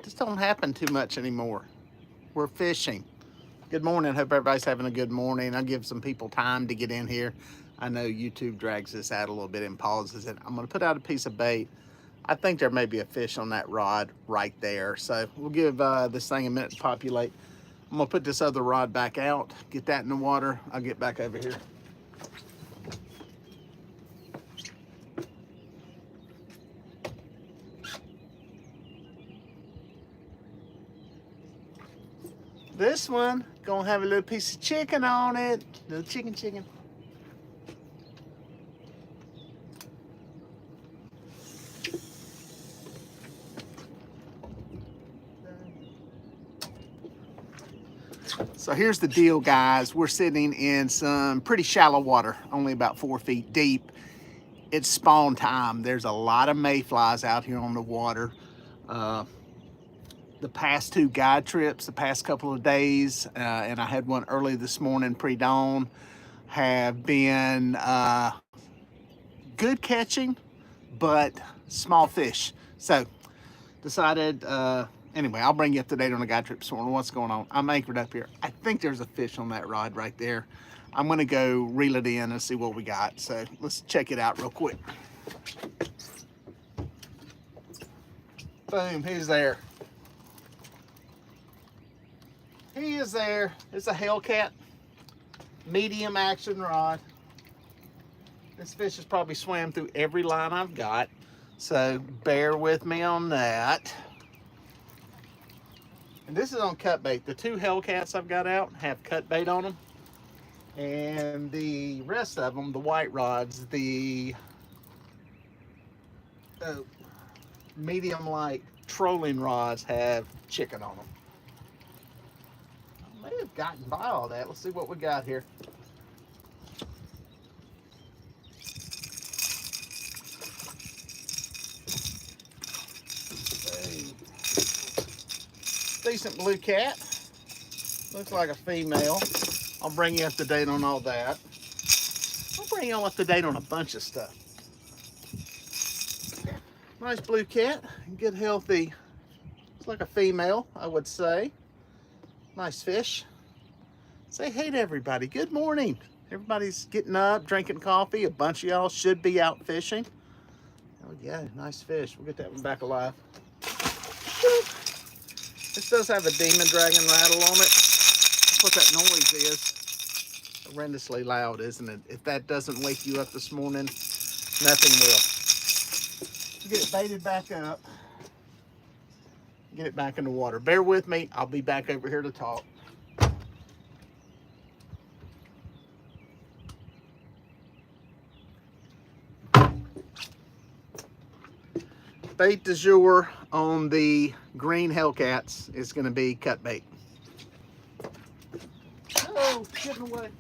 just don't happen too much anymore. We're fishing. Good morning. Hope everybody's having a good morning. I'll give some people time to get in here. I know YouTube drags this out a little bit and pauses it. I'm going to put out a piece of bait. I think there may be a fish on that rod right there. So we'll give this thing a minute to populate. I'm going to put this other rod back out, get that in the water. I'll get back over here. This one gonna have a little piece of chicken on it. Little chicken. So here's the deal, guys. We're sitting in some pretty shallow water, only about 4 feet deep. It's spawn time. There's a lot of mayflies out here on the water. The past 2 guide trips, the past couple of days, and I had one early this morning, pre-dawn, have been good catching, but small fish. So decided, anyway, I'll bring you up to date on the guide trip this morning. What's going on? I'm anchored up here. I think there's a fish on that rod right there. I'm gonna go reel it in and see what we got. So let's check it out real quick. Boom, he's there. He is there. It's a Hellcat medium action rod. This fish has probably swam through every line I've got, so bear with me on that. And this is on cut bait. The 2 Hellcats I've got out have cut bait on them, and the rest of them, the white rods, the medium like trolling rods, have chicken on them. I may have gotten by all that. Let's see what we got here. Decent blue cat. Looks like a female. I'll bring you up to date on all that. I'll bring you all up to date on a bunch of stuff. Nice blue cat. Good healthy. It's like a female, I would say. Nice fish. Say hey to everybody. Good morning. Everybody's getting up, drinking coffee. A bunch of y'all should be out fishing. Oh yeah, nice fish. We'll get that one back alive. This does have a demon dragon rattle on it. That's what that noise is. Horrendously loud, isn't it? If that doesn't wake you up this morning, nothing will. Get it baited back up. Get it back in the water. Bear with me. I'll be back over here to talk. Bait du jour on the green Hellcats is going to be cut bait. Oh, getting away.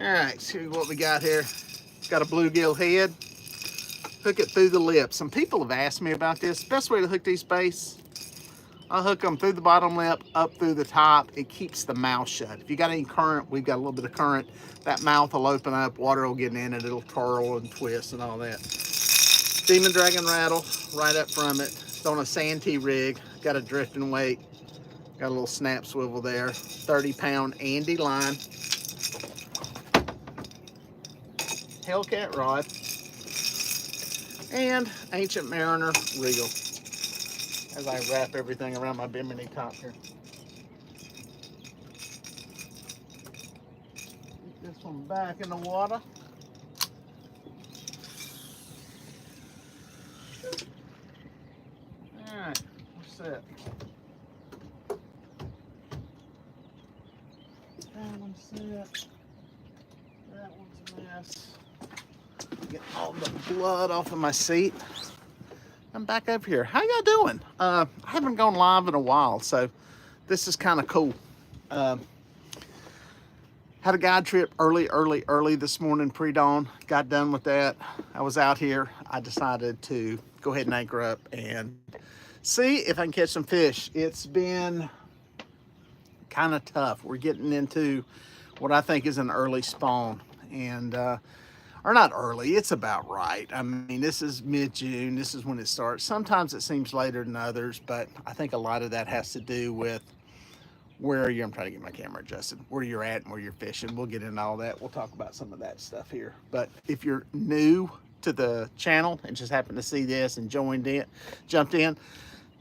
All right, see what we got here. It's got a bluegill head. Hook it through the lip. Some people have asked me about this. Best way to hook these bass, I'll hook them through the bottom lip, up through the top. It keeps the mouth shut. If you got any current, we've got a little bit of current, that mouth will open up, water will get in it, it'll twirl and twist and all that. Demon dragon rattle right up from it. It's on a Santi rig, got a drifting weight, got a little snap swivel there, 30-pound Andy line. Hellcat rod, and Ancient Mariner reel as I wrap everything around my bimini top here. Get this one back in the water. Alright, what's that? That one's set. That one's a mess. Get all the blood off of my seat. I'm back up here. How y'all doing? I haven't gone live in a while, so this is kind of cool. Had a guide trip early this morning, pre-dawn. Got done with that. I was out here. I decided to go ahead and anchor up and see if I can catch some fish. It's been kind of tough. We're getting into what I think is an early spawn, and or not early, it's about right. I mean, this is mid-June, this is when it starts. Sometimes it seems later than others, but I think a lot of that has to do with where you're, I'm trying to get my camera adjusted, where you're at and where you're fishing. We'll get into all that. We'll talk about some of that stuff here. But if you're new to the channel and just happen to see this and jumped in,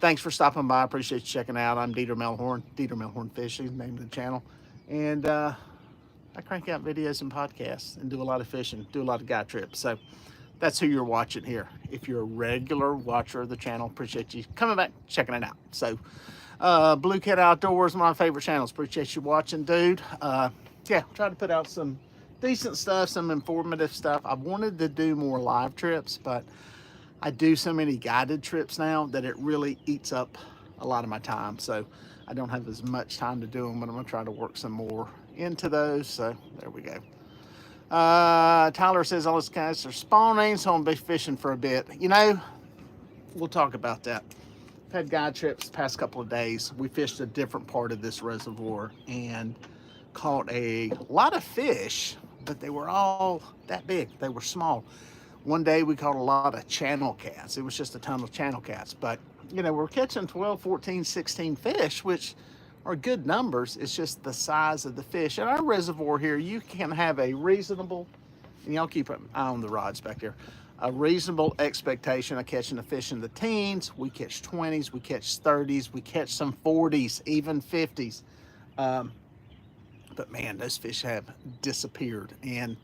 thanks for stopping by. I appreciate you checking out. I'm Melhorn, Melhorn Fishing, name of the channel. And I crank out videos and podcasts and do a lot of fishing, do a lot of guide trips. So that's who you're watching here. If you're a regular watcher of the channel, appreciate you coming back, checking it out. So Blue Cat Outdoors, one of my favorite channels. Appreciate you watching, dude. Yeah, try to put out some decent stuff, some informative stuff. I wanted to do more live trips, but I do so many guided trips now that it really eats up a lot of my time. So I don't have as much time to do them, but I'm gonna try to work some more into those. So there we go. Tyler says all his guys are spawning, so I'm gonna be fishing for a bit. You know, we'll talk about that. I've had guide trips the past couple of days. We fished a different part of this reservoir and caught a lot of fish, but they were all that big. They were small. One day we caught a lot of channel cats. It was just a ton of channel cats, but you know, we're catching 12, 14, 16 fish, which are good numbers. It's just the size of the fish. In our reservoir here, you can have a reasonable, and y'all keep an eye on the rods back there, a reasonable expectation of catching a fish in the teens. We catch 20s, we catch 30s, we catch some 40s, even 50s. But man, those fish have disappeared. And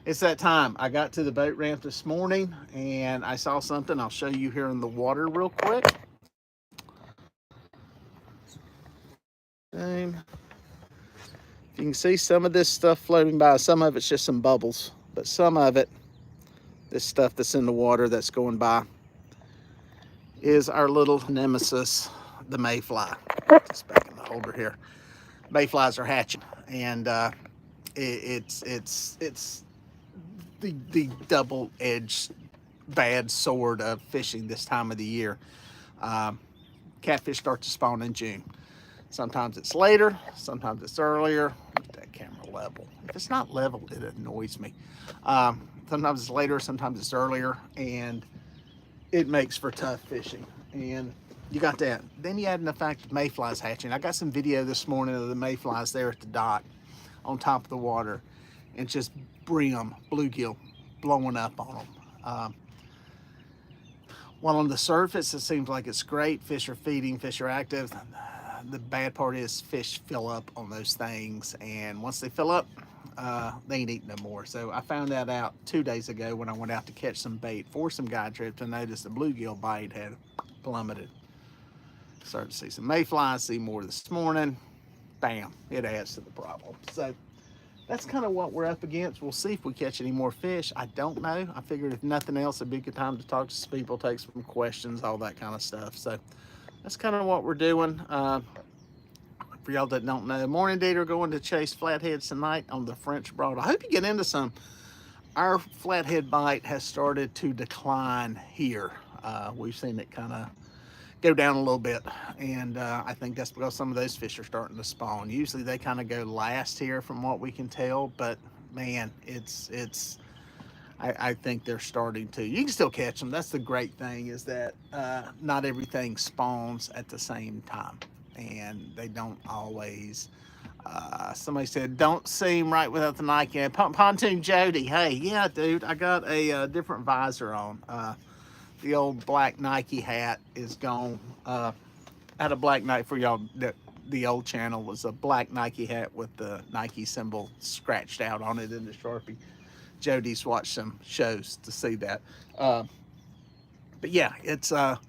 it's that time. I got to the boat ramp this morning and I saw something I'll show you here in the water real quick. You can see some of this stuff floating by. Some of it's just some bubbles, but some of it, this stuff that's in the water that's going by, is our little nemesis, the mayfly. Just back in the holder here. Mayflies are hatching, and it's the double-edged bad sword of fishing this time of the year. Catfish start to spawn in June. Sometimes it's later, sometimes it's earlier. Get that camera level. If it's not level, it annoys me. Sometimes it's later, sometimes it's earlier, and it makes for tough fishing. And you got that. Then you add in the fact that mayflies hatching. I got some video this morning of the mayflies there at the dock on top of the water, and just brim, bluegill, blowing up on them. While on the surface, it seems like it's great. Fish are feeding, fish are active. The bad part is fish fill up on those things, and once they fill up, they ain't eating no more. So I found that out 2 days ago when I went out to catch some bait for some guide trips and noticed the bluegill bite had plummeted. Started to see some mayflies, see more this morning. Bam, it adds to the problem. So that's kind of what we're up against. We'll see if we catch any more fish. I don't know. I figured if nothing else, it'd be a good time to talk to some people, take some questions, all that kind of stuff. So that's kind of what we're doing. For y'all that don't know, Morning Date are going to chase flatheads tonight on the French Broad. I hope you get into some. Our flathead bite has started to decline here. We've seen it kind of go down a little bit, and I think that's because some of those fish are starting to spawn. Usually they kind of go last here from what we can tell, but man, I think they're starting to. You can still catch them. That's the great thing, is that not everything spawns at the same time, and they don't always. Somebody said, don't seem right without the Nike. Pontoon Jody, hey, yeah, dude, I got a different visor on. The old black Nike hat is gone. I had a black Nike for y'all. The old channel was a black Nike hat with the Nike symbol scratched out on it in the Sharpie. Jody's watched some shows to see that. But yeah, it's not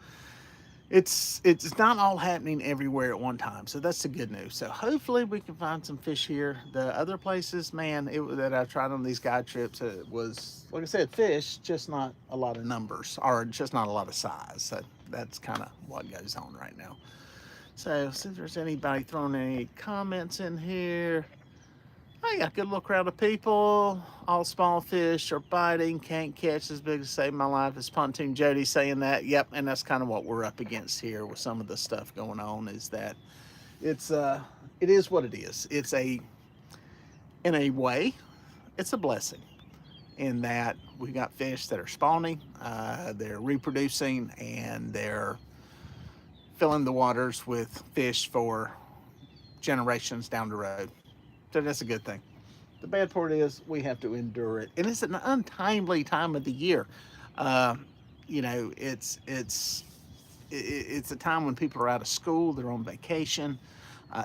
all happening everywhere at one time, so that's the good news. So hopefully we can find some fish here. The other places, man, that I tried on these guide trips, it was, like I said, fish, just not a lot of numbers, or just not a lot of size. So that's kind of what goes on right now. So see if there's anybody throwing any comments in here. Oh yeah, good little crowd of people. All small fish are biting. Can't catch as big as save my life. As Pontoon Jody saying that. Yep, and that's kind of what we're up against here with some of the stuff going on, is that it's it is what it is. In a way, it's a blessing in that we got fish that are spawning, they're reproducing, and they're filling the waters with fish for generations down the road. So that's a good thing. The bad part is we have to endure it, and it's an untimely time of the year. Uh, you know, it's a time when people are out of school, they're on vacation.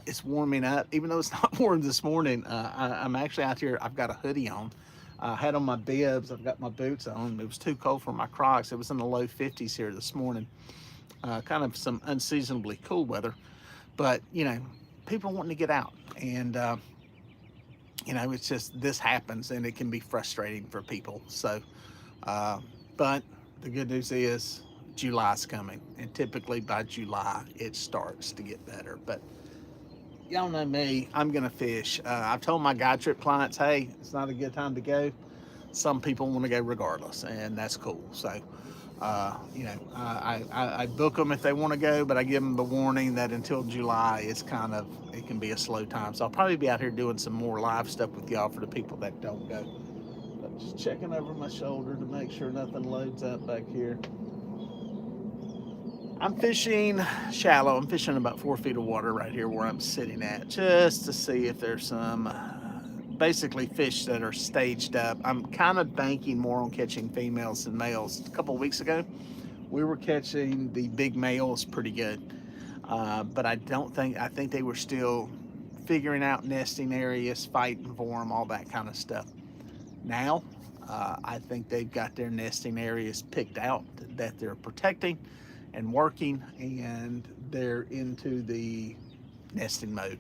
It's warming up, even though it's not warm this morning. I'm actually out here. I've got a hoodie on. I had on my bibs. I've got my boots on. It was too cold for my Crocs. It was in the low 50s here this morning. Kind of some unseasonably cool weather, but you know, people wanting to get out, and you know, it's just this happens, and it can be frustrating for people. So, but the good news is July's coming, and typically by July it starts to get better. But y'all know me, I'm gonna fish. I've told my guide trip clients, hey, it's not a good time to go. Some people want to go regardless, and that's cool. So, you know, I book them if they want to go, but I give them the warning that until July, it's kind of, it can be a slow time. So I'll probably be out here doing some more live stuff with y'all for the people that don't go. But just checking over my shoulder to make sure nothing loads up back here. I'm fishing shallow. I'm fishing about 4 feet of water right here where I'm sitting at, just to see if there's some basically fish that are staged up. I'm kind of banking more on catching females than males. A couple of weeks ago, we were catching the big males pretty good, but I think they were still figuring out nesting areas, fighting for them, all that kind of stuff. Now, I think they've got their nesting areas picked out that they're protecting and working, and they're into the nesting mode.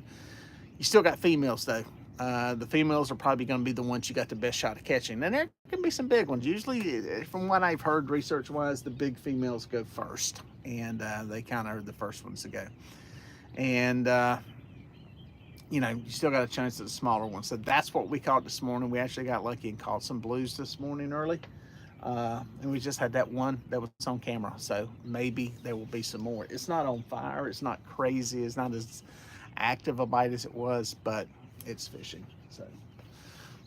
You still got females though. The females are probably going to be the ones you got the best shot of catching, and there can be some big ones. Usually, from what I've heard research-wise, the big females go first, and they kind of are the first ones to go. And you know, you still got a chance at the smaller ones. So that's what we caught this morning. We actually got lucky and caught some blues this morning early. And we just had that one that was on camera, so maybe there will be some more. It's not on fire, it's not crazy, it's not as active a bite as it was, but it's fishing.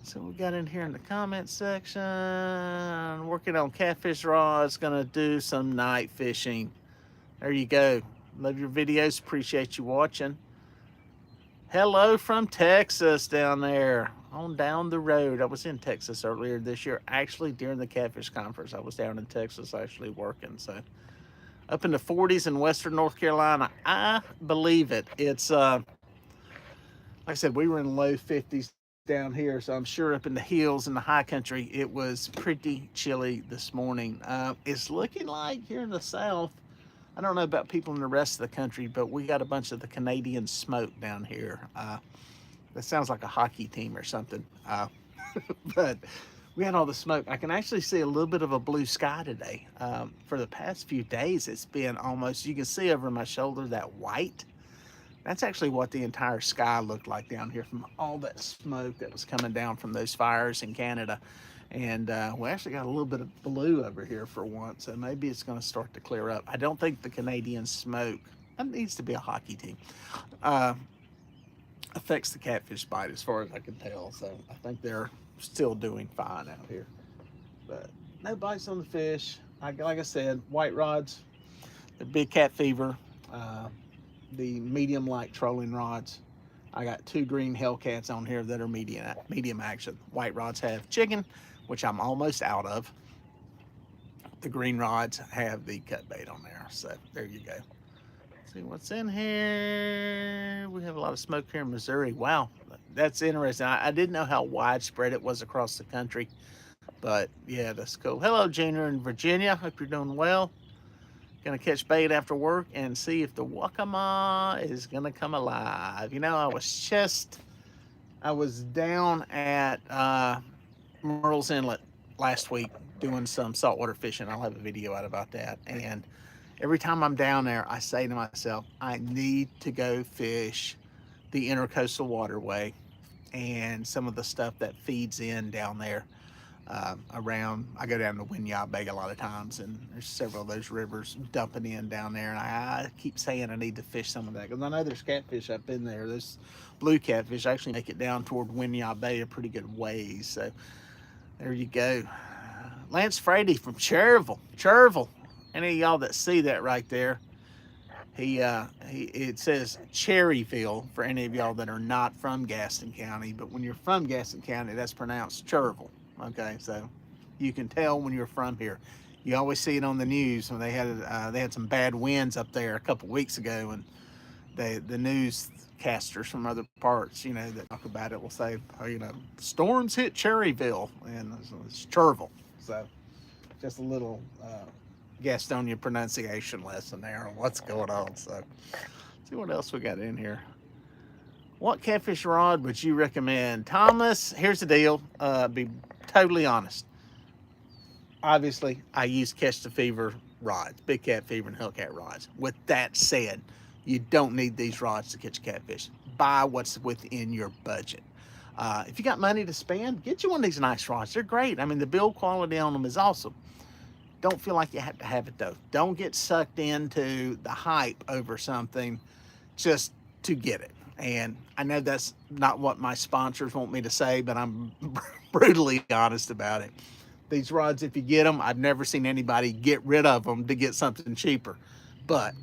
So we got in here in the comment section, working on catfish rods, gonna do some night fishing. There you go. Love your videos, appreciate you watching. Hello from Texas down there on down the road. I was in Texas earlier this year, actually during the Catfish Conference. I was down in Texas actually working. So up in the 40s in Western North Carolina. I believe it. It's, like I said, we were in low 50s down here. So I'm sure up in the hills in the high country, it was pretty chilly this morning. It's looking like here in the South, I don't know about people in the rest of the country, but we got a bunch of the Canadian smoke down here. That sounds like a hockey team or something. But we had all the smoke. I can actually see a little bit of a blue sky today. For the past few days, it's been almost, you can see over my shoulder that white. That's actually what the entire sky looked like down here from all that smoke that was coming down from those fires in Canada. And we actually got a little bit of blue over here for once, so maybe it's going to start to clear up. I don't think the Canadian smoke, that needs to be a hockey team, affects the catfish bite as far as I can tell. So I think they're still doing fine out here. But no bites on the fish. Like I said, white rods, the big cat fever, the medium light trolling rods. I got 2 green Hellcats on here that are medium action. White rods have chicken, which I'm almost out of. The green rods have the cut bait on there. So there you go. See what's in here. We have a lot of smoke here in Missouri. Wow, that's interesting. I didn't know how widespread it was across the country, but yeah, that's cool. Hello, Junior in Virginia. Hope you're doing well. Gonna catch bait after work and see if the Waccamaw is gonna come alive. You know, I was down at Murrells Inlet last week doing some saltwater fishing. I'll have a video out about that. And every time I'm down there, I say to myself, I need to go fish the Intercoastal Waterway and some of the stuff that feeds in down there. around. I go down to Winyah Bay a lot of times, and there's several of those rivers dumping in down there. And I keep saying I need to fish some of that because I know there's catfish up in there. There's blue catfish actually make it down toward Winyah Bay a pretty good ways. So there you go. Lance Frady from Cherville. Cherville. Any of y'all that see that right there, it says Cherryville for any of y'all that are not from Gaston County, but when you're from Gaston County, that's pronounced Cherville. Okay, so you can tell when you're from here. You always see it on the news when they had some bad winds up there a couple weeks ago, and the newscasters from other parts, that talk about it will say, storms hit Cherryville, and it's Cherville. So just a little Gastonia pronunciation lesson there on what's going on. So let's see what else we got in here. What catfish rod would you recommend? Thomas, here's the deal. Be totally honest. Obviously, I use Catch the Fever rods, Big Cat Fever and Hellcat rods. With that said, you don't need these rods to catch catfish. Buy what's within your budget. If you got money to spend, get you one of these nice rods. They're great. I mean, the build quality on them is awesome. Don't feel like you have to have it though. Don't get sucked into the hype over something just to get it. And I know that's not what my sponsors want me to say, but I'm brutally honest about it. These rods, if you get them, I've never seen anybody get rid of them to get something cheaper. But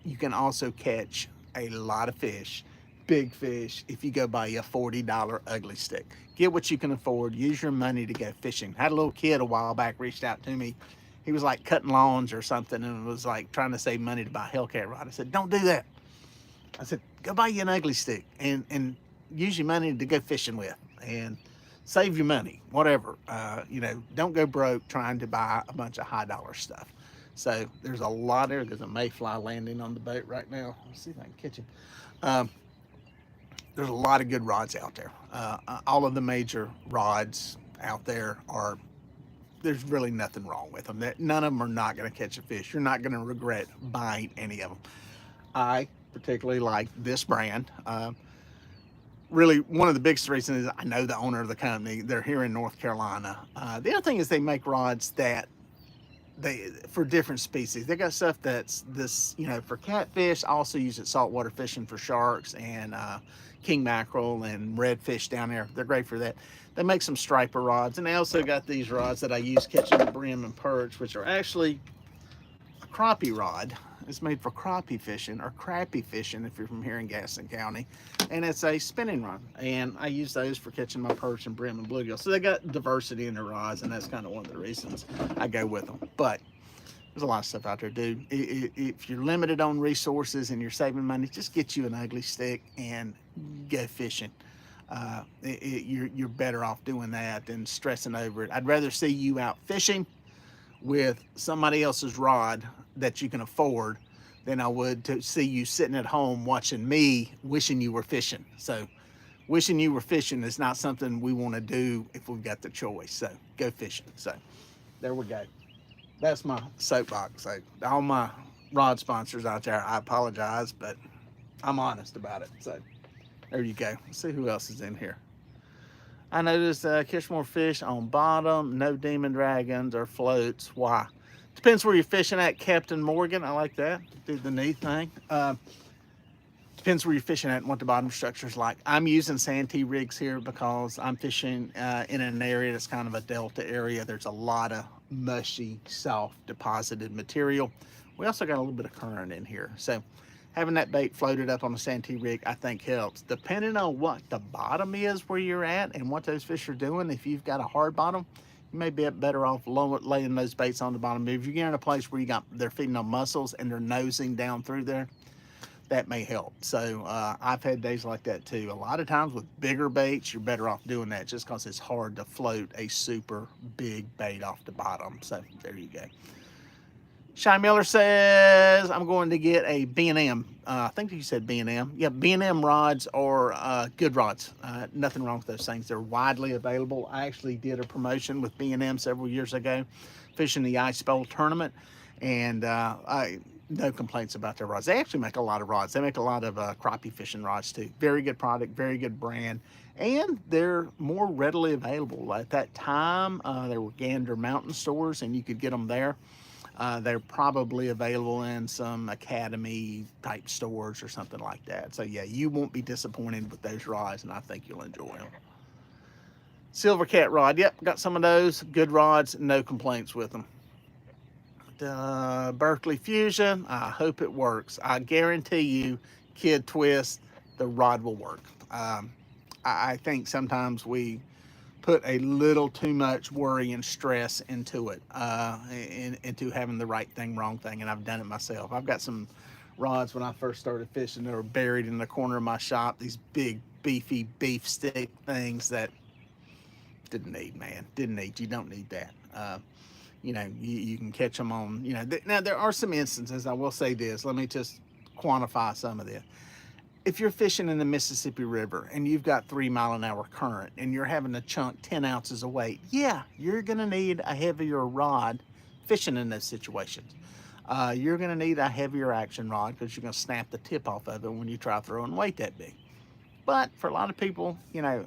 you can also catch a lot of fish, big fish, if you go buy a $40 ugly stick. Get what you can afford. Use your money to go fishing. I had a little kid a while back reached out to me. He was like cutting lawns or something and was like trying to save money to buy a Hellcat rod. I said, don't do that. I said, go buy you an ugly stick and use your money to go fishing with and save your money, whatever. Don't go broke trying to buy a bunch of high dollar stuff. So there's a lot there. There's a mayfly landing on the boat right now. Let's see if I can catch him. There's a lot of good rods out there. All of the major rods out there there's really nothing wrong with them. None of them are not going to catch a fish. You're not going to regret buying any of them. I particularly like this brand. Really, one of the biggest reasons is I know the owner of the company. They're here in North Carolina. The other thing is they make rods for different species. They got stuff that's for catfish. I also use it saltwater fishing for sharks and king mackerel and redfish down there. They're great for that. They make some striper rods, and they also got these rods that I use catching brim and perch, which are actually a crappie rod. It's made for crappie fishing or crappie fishing if you're from here in Gaston County, and it's a spinning rod, and I use those for catching my perch and brim and bluegill. So they got diversity in their rods, and that's kind of one of the reasons I go with them. But there's a lot of stuff out there, dude. If you're limited on resources and you're saving money, just get you an ugly stick and go fishing. You're better off doing that than stressing over it. I'd rather see you out fishing with somebody else's rod that you can afford than I would to see you sitting at home watching me wishing you were fishing. So wishing you were fishing is not something we want to do if we've got the choice. So go fishing. So there we go. That's my soapbox. So all my rod sponsors out there, I apologize, but I'm honest about it. So there you go. Let's see who else is in here. I noticed catch more fish on bottom, no demon dragons or floats. Why? Depends where you're fishing at, Captain Morgan. I like that. Do the knee thing. Depends where you're fishing at and what the bottom structure is like. I'm using Santi rigs here because I'm fishing in an area that's kind of a delta area. There's a lot of mushy, soft, deposited material. We also got a little bit of current in here. So having that bait floated up on the Santi rig, I think helps. Depending on what the bottom is where you're at and what those fish are doing, if you've got a hard bottom, you may be better off laying those baits on the bottom. If you get in a place where they're feeding on mussels and they're nosing down through there, that may help. So I've had days like that too. A lot of times with bigger baits, you're better off doing that just because it's hard to float a super big bait off the bottom. So there you go. Shy Miller says, I'm going to get a B&M. I think you said B&M. Yeah, B&M rods are good rods. Nothing wrong with those things. They're widely available. I actually did a promotion with B&M several years ago, fishing the Ice Bowl tournament. And no complaints about their rods. They actually make a lot of rods. They make a lot of crappie fishing rods too. Very good product, very good brand, and they're more readily available. At that time, there were Gander Mountain stores, and you could get them there. They're probably available in some Academy type stores or something like that. So yeah, you won't be disappointed with those rods, and I think you'll enjoy them. Silver Cat rod, yep, got some of those. Good rods, no complaints with them. Berkeley Fusion, I hope it works. I guarantee you, Kid Twist, the rod will work. I think sometimes we put a little too much worry and stress into it, into having the right thing, wrong thing, and I've done it myself. I've got some rods when I first started fishing that were buried in the corner of my shop, these big, beefy beef stick things that didn't need, man. Didn't need. You don't need that. You know, you can catch them on, you know, now there are some instances, I will say this, let me just quantify some of this. If you're fishing in the Mississippi River and you've got 3-mile-an-hour current and you're having to chunk 10 ounces of weight, yeah, you're gonna need a heavier rod fishing in those situations. You're gonna need a heavier action rod because you're gonna snap the tip off of it when you try throwing weight that big. But for a lot of people, you know,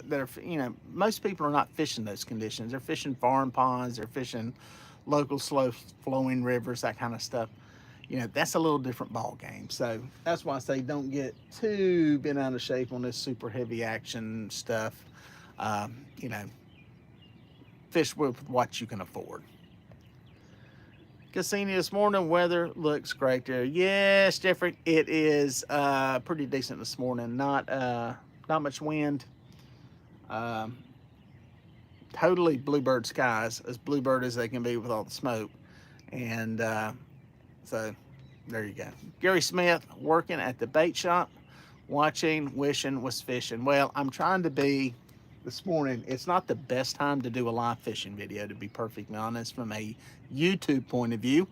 that are, you know, most people are not fishing those conditions. They're fishing farm ponds, they're fishing local slow flowing rivers, that kind of stuff. You know, that's a little different ball game. So that's why I say don't get too bent out of shape on this super heavy action stuff. You know, fish with what you can afford. Cassini this morning, weather looks great there. Yes, Jeffrey, it is pretty decent this morning. Not much wind. Totally bluebird skies, as bluebird as they can be with all the smoke. And so there you go. Gary Smith working at the bait shop, watching, wishing was fishing. Well, I'm trying to be this morning. It's not the best time to do a live fishing video, to be perfectly honest, from a YouTube point of view,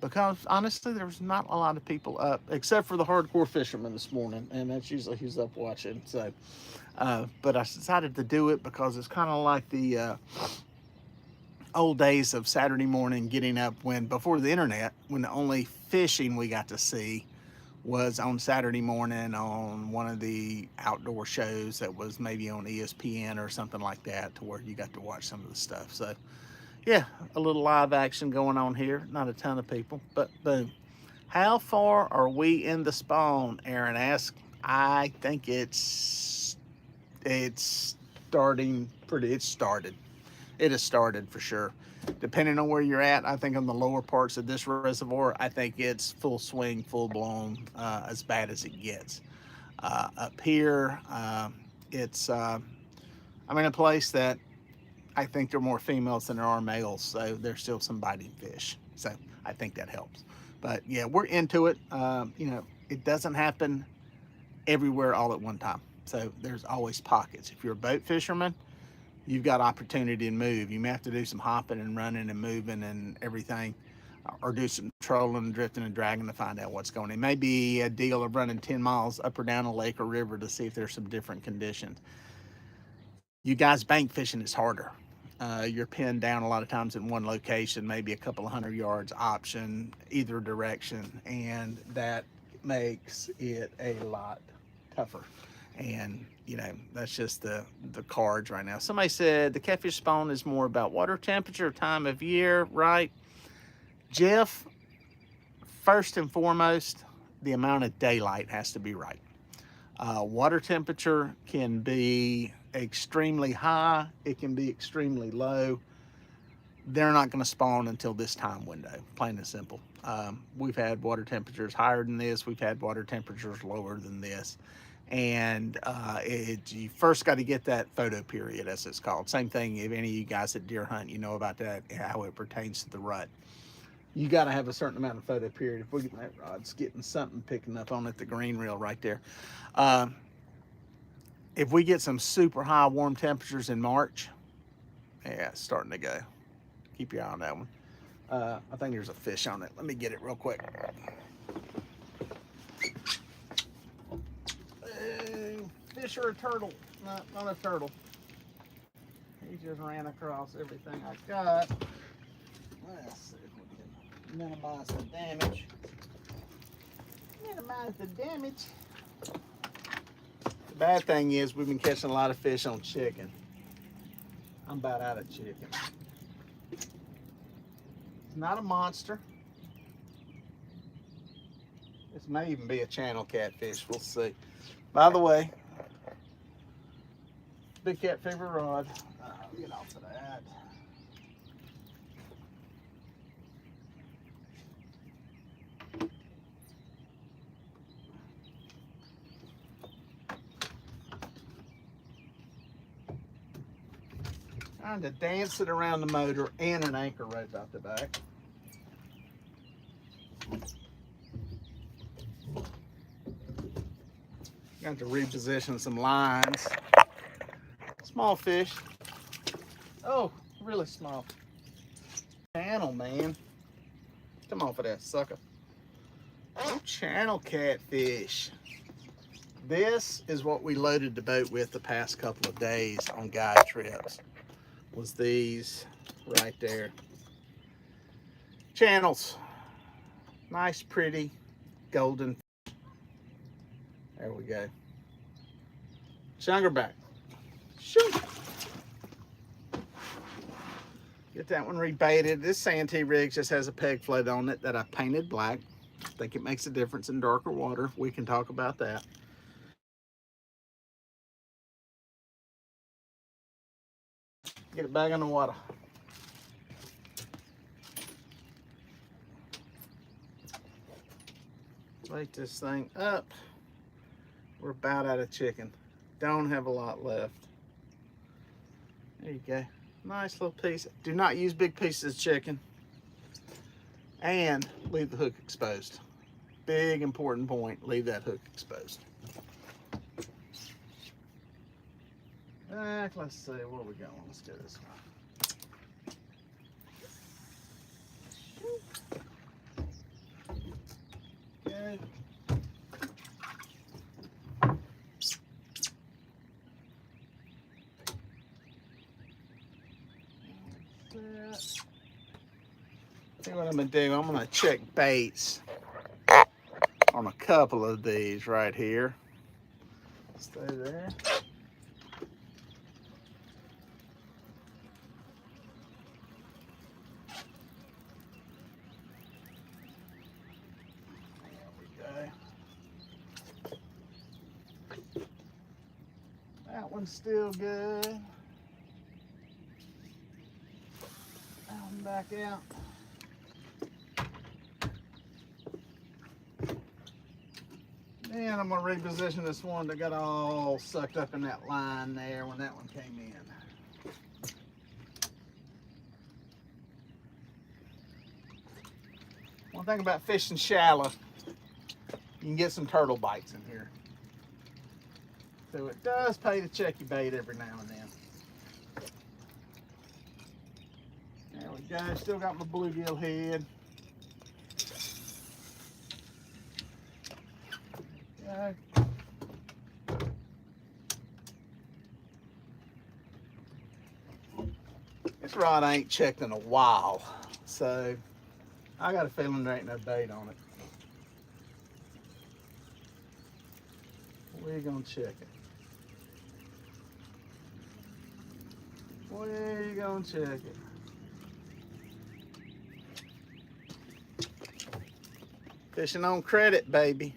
because honestly there's not a lot of people up except for the hardcore fishermen this morning, and that's usually who's up watching. So but I decided to do it because it's kind of like the old days of Saturday morning getting up, when before the internet, when the only fishing we got to see was on Saturday morning on one of the outdoor shows that was maybe on ESPN or something like that, to where you got to watch some of the stuff. So yeah, a little live action going on here. Not a ton of people, but boom. How far are we in the spawn? Aaron asked. I think it's starting pretty. It started. It has started for sure. Depending on where you're at, I think on the lower parts of this reservoir, I think it's full swing, full blown, as bad as it gets. Up here, I'm in a place that I think there are more females than there are males, so there's still some biting fish. So I think that helps. But yeah, we're into it. You know, it doesn't happen everywhere all at one time. So there's always pockets. If you're a boat fisherman, you've got opportunity to move. You may have to do some hopping and running and moving and everything, or do some trolling and drifting and dragging to find out what's going on. It may be a deal of running 10 miles up or down a lake or river to see if there's some different conditions. You guys, bank fishing is harder. You're pinned down a lot of times in one location, maybe a couple of 100 yards option either direction, and that makes it a lot tougher. And you know, that's just the cards right now. Somebody said the catfish spawn is more about water temperature, time of year, right? Jeff, first and foremost, the amount of daylight has to be right. Water temperature can be extremely high, it can be extremely low. They're not going to spawn until this time window, plain and simple. We've had water temperatures higher than this, we've had water temperatures lower than this. And you first got to get that photo period, as it's called. Same thing, if any of you guys that deer hunt, you know about that, how it pertains to the rut. You got to have a certain amount of photo period. If we get that rod's getting something picking up on it, the green reel right there. If we get some super high warm temperatures in March, yeah, it's starting to go. Keep your eye on that one. I think there's a fish on it. Let me get it real quick. Fish or a turtle? Not a turtle. He just ran across everything I got. Let's see if we can minimize the damage. minimize the damage. The bad thing is we've been catching a lot of fish on chicken. I'm about out of chicken. It's not a monster. This may even be a channel catfish. We'll see. By the way, big cat fever rod. Get off of that. Trying to dance it around the motor and an anchor rope out the back. Got to reposition some lines. Small fish. Oh, really small. Channel, man. Come off of that sucker. Oh, channel catfish. This is what we loaded the boat with the past couple of days on guide trips. Was these right there. Channels. Nice, pretty, golden. There we go. Shungerback. Shoot. Get that one rebaited. This Santi rig just has a peg float on it that I painted black. I think it makes a difference in darker water. We can talk about that. Get it back in the water. Light this thing up. We're about out of chicken. Don't have a lot left. There you go. Nice little piece. Do not use big pieces of chicken. And leave the hook exposed. Big important point. Leave that hook exposed. Let's see, where we going? Let's do this one. Okay. See what I'm gonna do? I'm gonna check baits on a couple of these right here. Stay there. That one's still good. That one back out. And I'm going to reposition this one that got all sucked up in that line there when that one came in. One thing about fishing shallow, you can get some turtle bites in here. So it does pay to check your bait every now and then. There we go, still got my bluegill head. Okay. This rod I ain't checked in a while, so I got a feeling there ain't no bait on it. We're gonna check it. We're gonna check it. Fishing on credit, baby.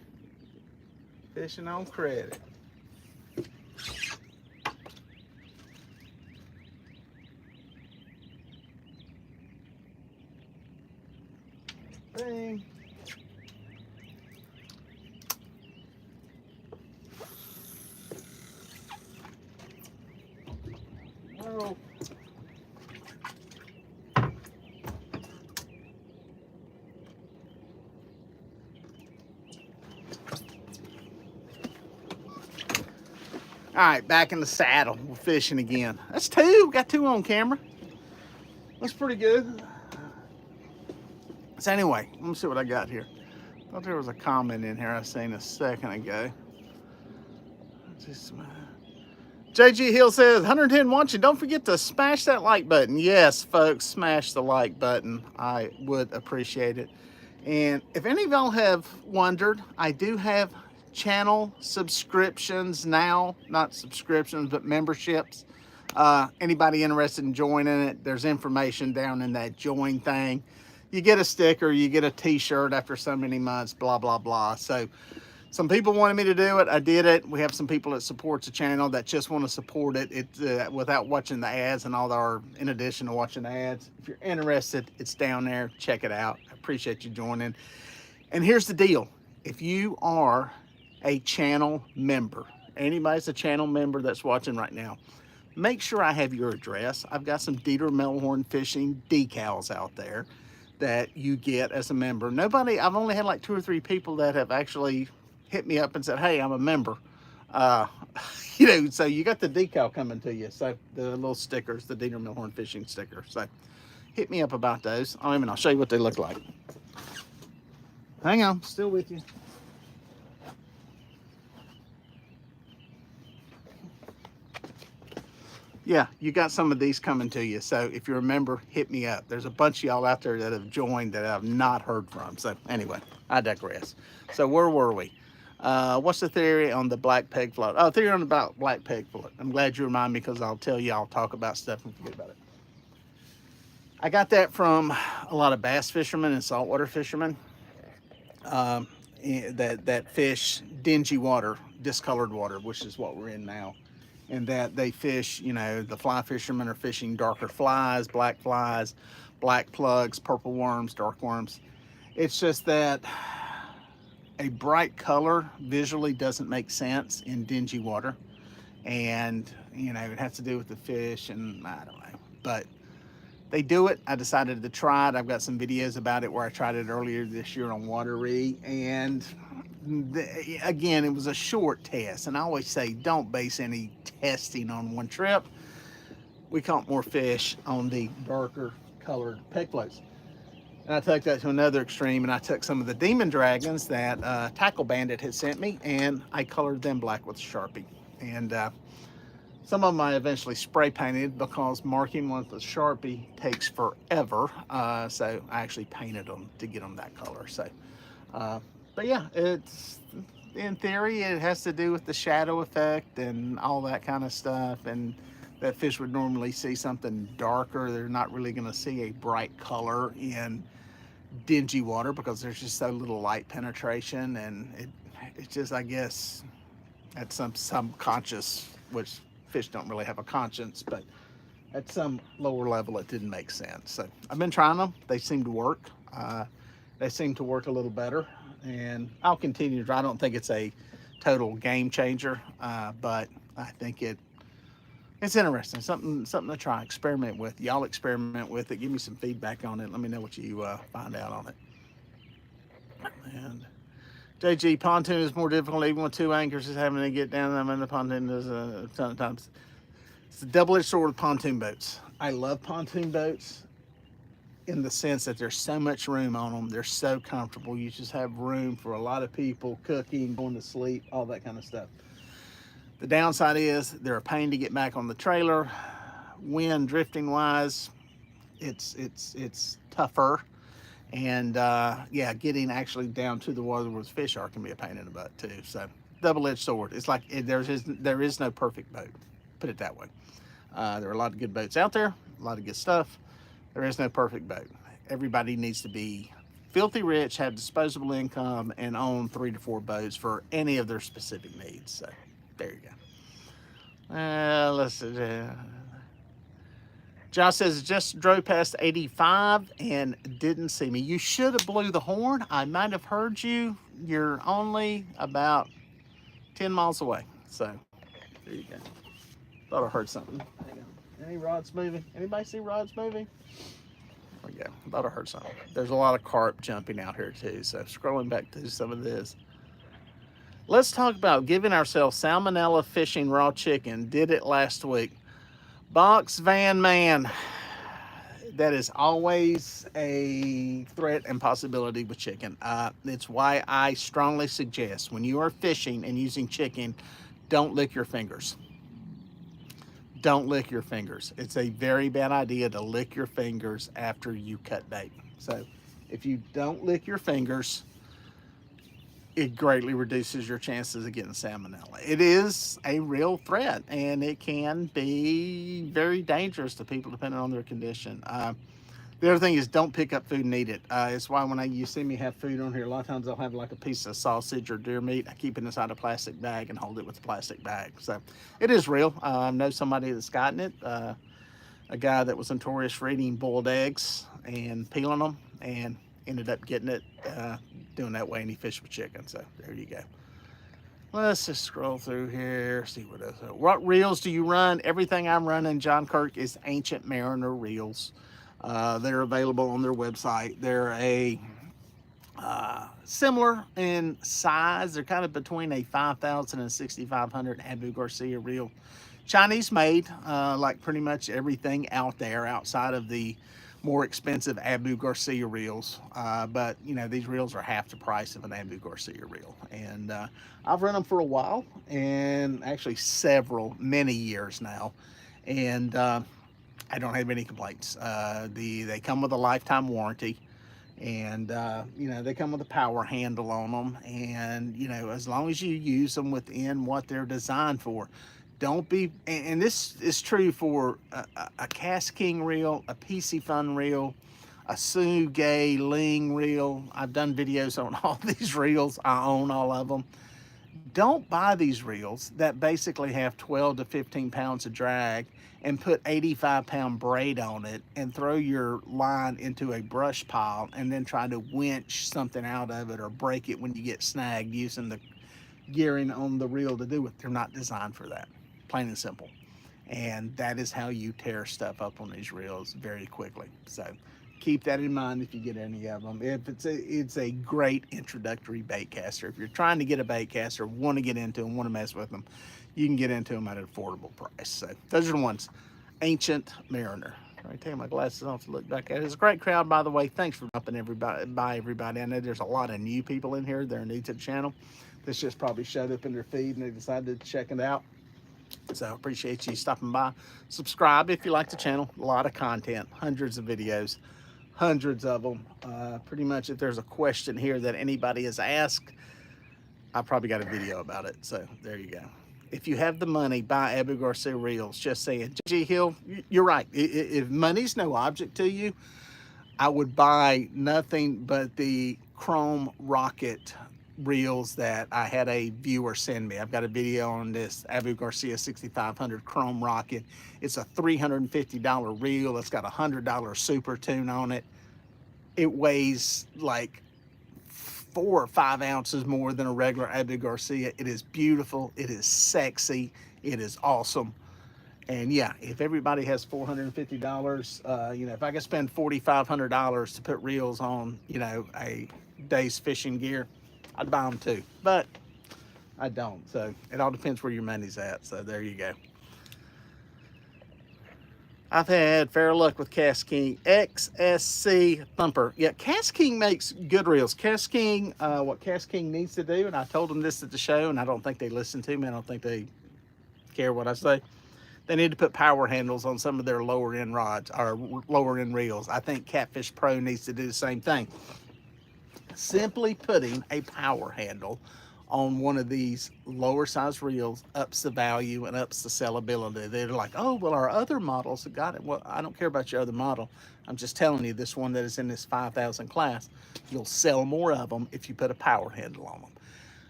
Fishing on credit. Bing. Whoa. All right, back in the saddle. We're fishing again. That's two. Got two on camera. That's pretty good. So anyway, let me see what I got here. I thought there was a comment in here I seen a second ago. JG Hill says, 110 watching. Don't forget to smash that like button. Yes, folks, smash the like button. I would appreciate it. And if any of y'all have wondered, I do have channel subscriptions now, not subscriptions, but memberships. Anybody interested in joining it, there's information down in that join thing. You get a sticker, you get a t-shirt after so many months, blah, blah, blah. So some people wanted me to do it. I did it. We have some people that support the channel that just want to support it without watching the ads and all our, in addition to watching the ads. If you're interested, it's down there. Check it out. I appreciate you joining. And here's the deal. If you are a channel member, anybody's a channel member that's watching right now, make sure I have your address. I've got some Dieter Melhorn fishing decals out there that you get as a member. I've only had like 2 or 3 people that have actually hit me up and said, hey, I'm a member. You know, so you got the decal coming to you. So the little stickers, the Dieter Melhorn fishing sticker. So hit me up about those. I'll show you what they look like. Hang on, still with you. Yeah, you got some of these coming to you. So if you're a member, hit me up. There's a bunch of y'all out there that have joined that I've not heard from. So anyway, I digress. So where were we? What's the theory on the black peg float? Oh, theory on the black peg float. I'm glad you remind me, because I'll tell you, I'll talk about stuff and forget about it. I got that from a lot of bass fishermen and saltwater fishermen that fish dingy water, discolored water, which is what we're in now. And that they fish, you know, the fly fishermen are fishing darker flies, black plugs, purple worms, dark worms. It's just that a bright color visually doesn't make sense in dingy water. And, you know, it has to do with the fish, and I don't know. But they do it. I decided to try it. I've got some videos about it where I tried it earlier this year on Watery, and again, it was a short test. And I always say, don't base any testing on one trip. We caught more fish on the darker colored peg floats. And I took that to another extreme, and I took some of the Demon Dragons that Tackle Bandit had sent me, and I colored them black with a Sharpie. And some of them I eventually spray painted, because marking with a Sharpie takes forever. So I actually painted them to get them that color. So, but yeah, it's, in theory, it has to do with the shadow effect and all that kind of stuff. And that fish would normally see something darker. They're not really going to see a bright color in dingy water, because there's just so little light penetration. And it's just, I guess, at some subconscious, which fish don't really have a conscience, but at some lower level, it didn't make sense. So I've been trying them. They seem to work. They seem to work a little better, and I'll continue to try. I don't think it's a total game changer, but I think it's interesting, something to try, experiment with. Y'all experiment with it. Give me some feedback on it. Let me know what you find out on it. And JG, pontoon is more difficult even with 2 anchors, is having to get down. I mean, the pontoon does a ton of times. It's a double-edged sword with pontoon boats. I love pontoon boats in the sense that there's so much room on them. They're so comfortable. You just have room for a lot of people, cooking, going to sleep, all that kind of stuff. The downside is they're a pain to get back on the trailer. Wind drifting wise, it's tougher. And yeah, getting actually down to the water where the fish are can be a pain in the butt too. So double-edged sword. It's like there is no perfect boat. Put it that way. There are a lot of good boats out there, a lot of good stuff. There is no perfect boat. Everybody needs to be filthy rich, have disposable income, and own 3 to 4 boats for any of their specific needs. So there you go. Let's see. Josh says, just drove past 85 and didn't see me. You should have blew the horn. I might have heard you. You're only about 10 miles away. So there you go. Thought I heard something. Hang on. Any rods moving? Anybody see rods moving? There we go. Thought I heard something. There's a lot of carp jumping out here too. So scrolling back to some of this. Let's talk about giving ourselves salmonella fishing raw chicken. Did it last week. Box van man, that is always a threat and possibility with chicken. It's why I strongly suggest when you are fishing and using chicken, don't lick your fingers. Don't lick your fingers. It's a very bad idea to lick your fingers after you cut bait. So If you don't lick your fingers, it greatly reduces your chances of getting salmonella. It is a real threat, and it can be very dangerous to people depending on their condition. The other thing is, don't pick up food and eat it. It's why when you see me have food on here, a lot of times I'll have like a piece of sausage or deer meat. I keep it inside a plastic bag and hold it with a plastic bag. So it is real. I know somebody that's gotten it. A guy that was notorious for eating boiled eggs and peeling them, and ended up getting it doing that way, and he fished with chicken. So there you go. Let's just scroll through here, see what else. What reels do you run? Everything I'm running, John Kirk, is Ancient Mariner reels. They're available on their website. They're similar in size. They're kind of between a 5,000 and 6,500 Abu Garcia reel. Chinese made, like pretty much everything out there outside of the more expensive Abu Garcia reels. But you know, these reels are half the price of an Abu Garcia reel. And I've run them for a while, and actually many years now. And I don't have any complaints. They come with a lifetime warranty, and you know, they come with a power handle on them. And you know, as long as you use them within what they're designed for, don't be, and this is true for a Cast King reel, a PC Fun reel, a Sue Gay Ling reel. I've done videos on all these reels. I own all of them. Don't buy these reels that basically have 12 to 15 pounds of drag and put 85-pound braid on it and throw your line into a brush pile and then try to winch something out of it or break it when you get snagged using the gearing on the reel to do it. They're not designed for that, plain and simple. And that is how you tear stuff up on these reels very quickly. So keep that in mind if you get any of them. If it's a great introductory bait caster. If you're trying to get a bait caster, want to get into them, want to mess with them, you can get into them at an affordable price. So those are the ones. Ancient Mariner. All right, take my glasses off to look back at it. It's a great crowd, by the way. Thanks for dropping by everybody. I know there's a lot of new people in here. They're new to the channel. This just probably showed up in their feed and they decided to check it out. So I appreciate you stopping by. Subscribe if you like the channel. A lot of content, hundreds of videos, hundreds of them. Pretty much if there's a question here that anybody has asked, I probably got a video about it. So there you go. If you have the money, buy Abu Garcia reels. Just saying. G Hill, you're right. If money's no object to you, I would buy nothing but the Chrome Rocket reels that I had a viewer send me. I've got a video on this Abu Garcia 6500 Chrome Rocket. It's a $350 reel. It's got a $100 super tune on it. It weighs like 4 or 5 ounces more than a regular Abu Garcia. It is beautiful. It is sexy. It is awesome. And yeah, if everybody has $450, you know, if I could spend $4,500 to put reels on, you know, a day's fishing gear, I'd buy them too, but I don't. So it all depends where your money's at. So there you go. I've had fair luck with Cast King XSC Thumper. Yeah, Cast King makes good reels. Cast King, what Cast King needs to do, and I told them this at the show, and I don't think they listen to me. I don't think they care what I say. They need to put power handles on some of their lower end rods or lower end reels. I think Catfish Pro needs to do the same thing. Simply putting a power handle on one of these lower size reels ups the value and ups the sellability. They're like, oh, well, our other models have got it. Well, I don't care about your other model. I'm just telling you, this one that is in this 5,000 class, you'll sell more of them if you put a power handle on them.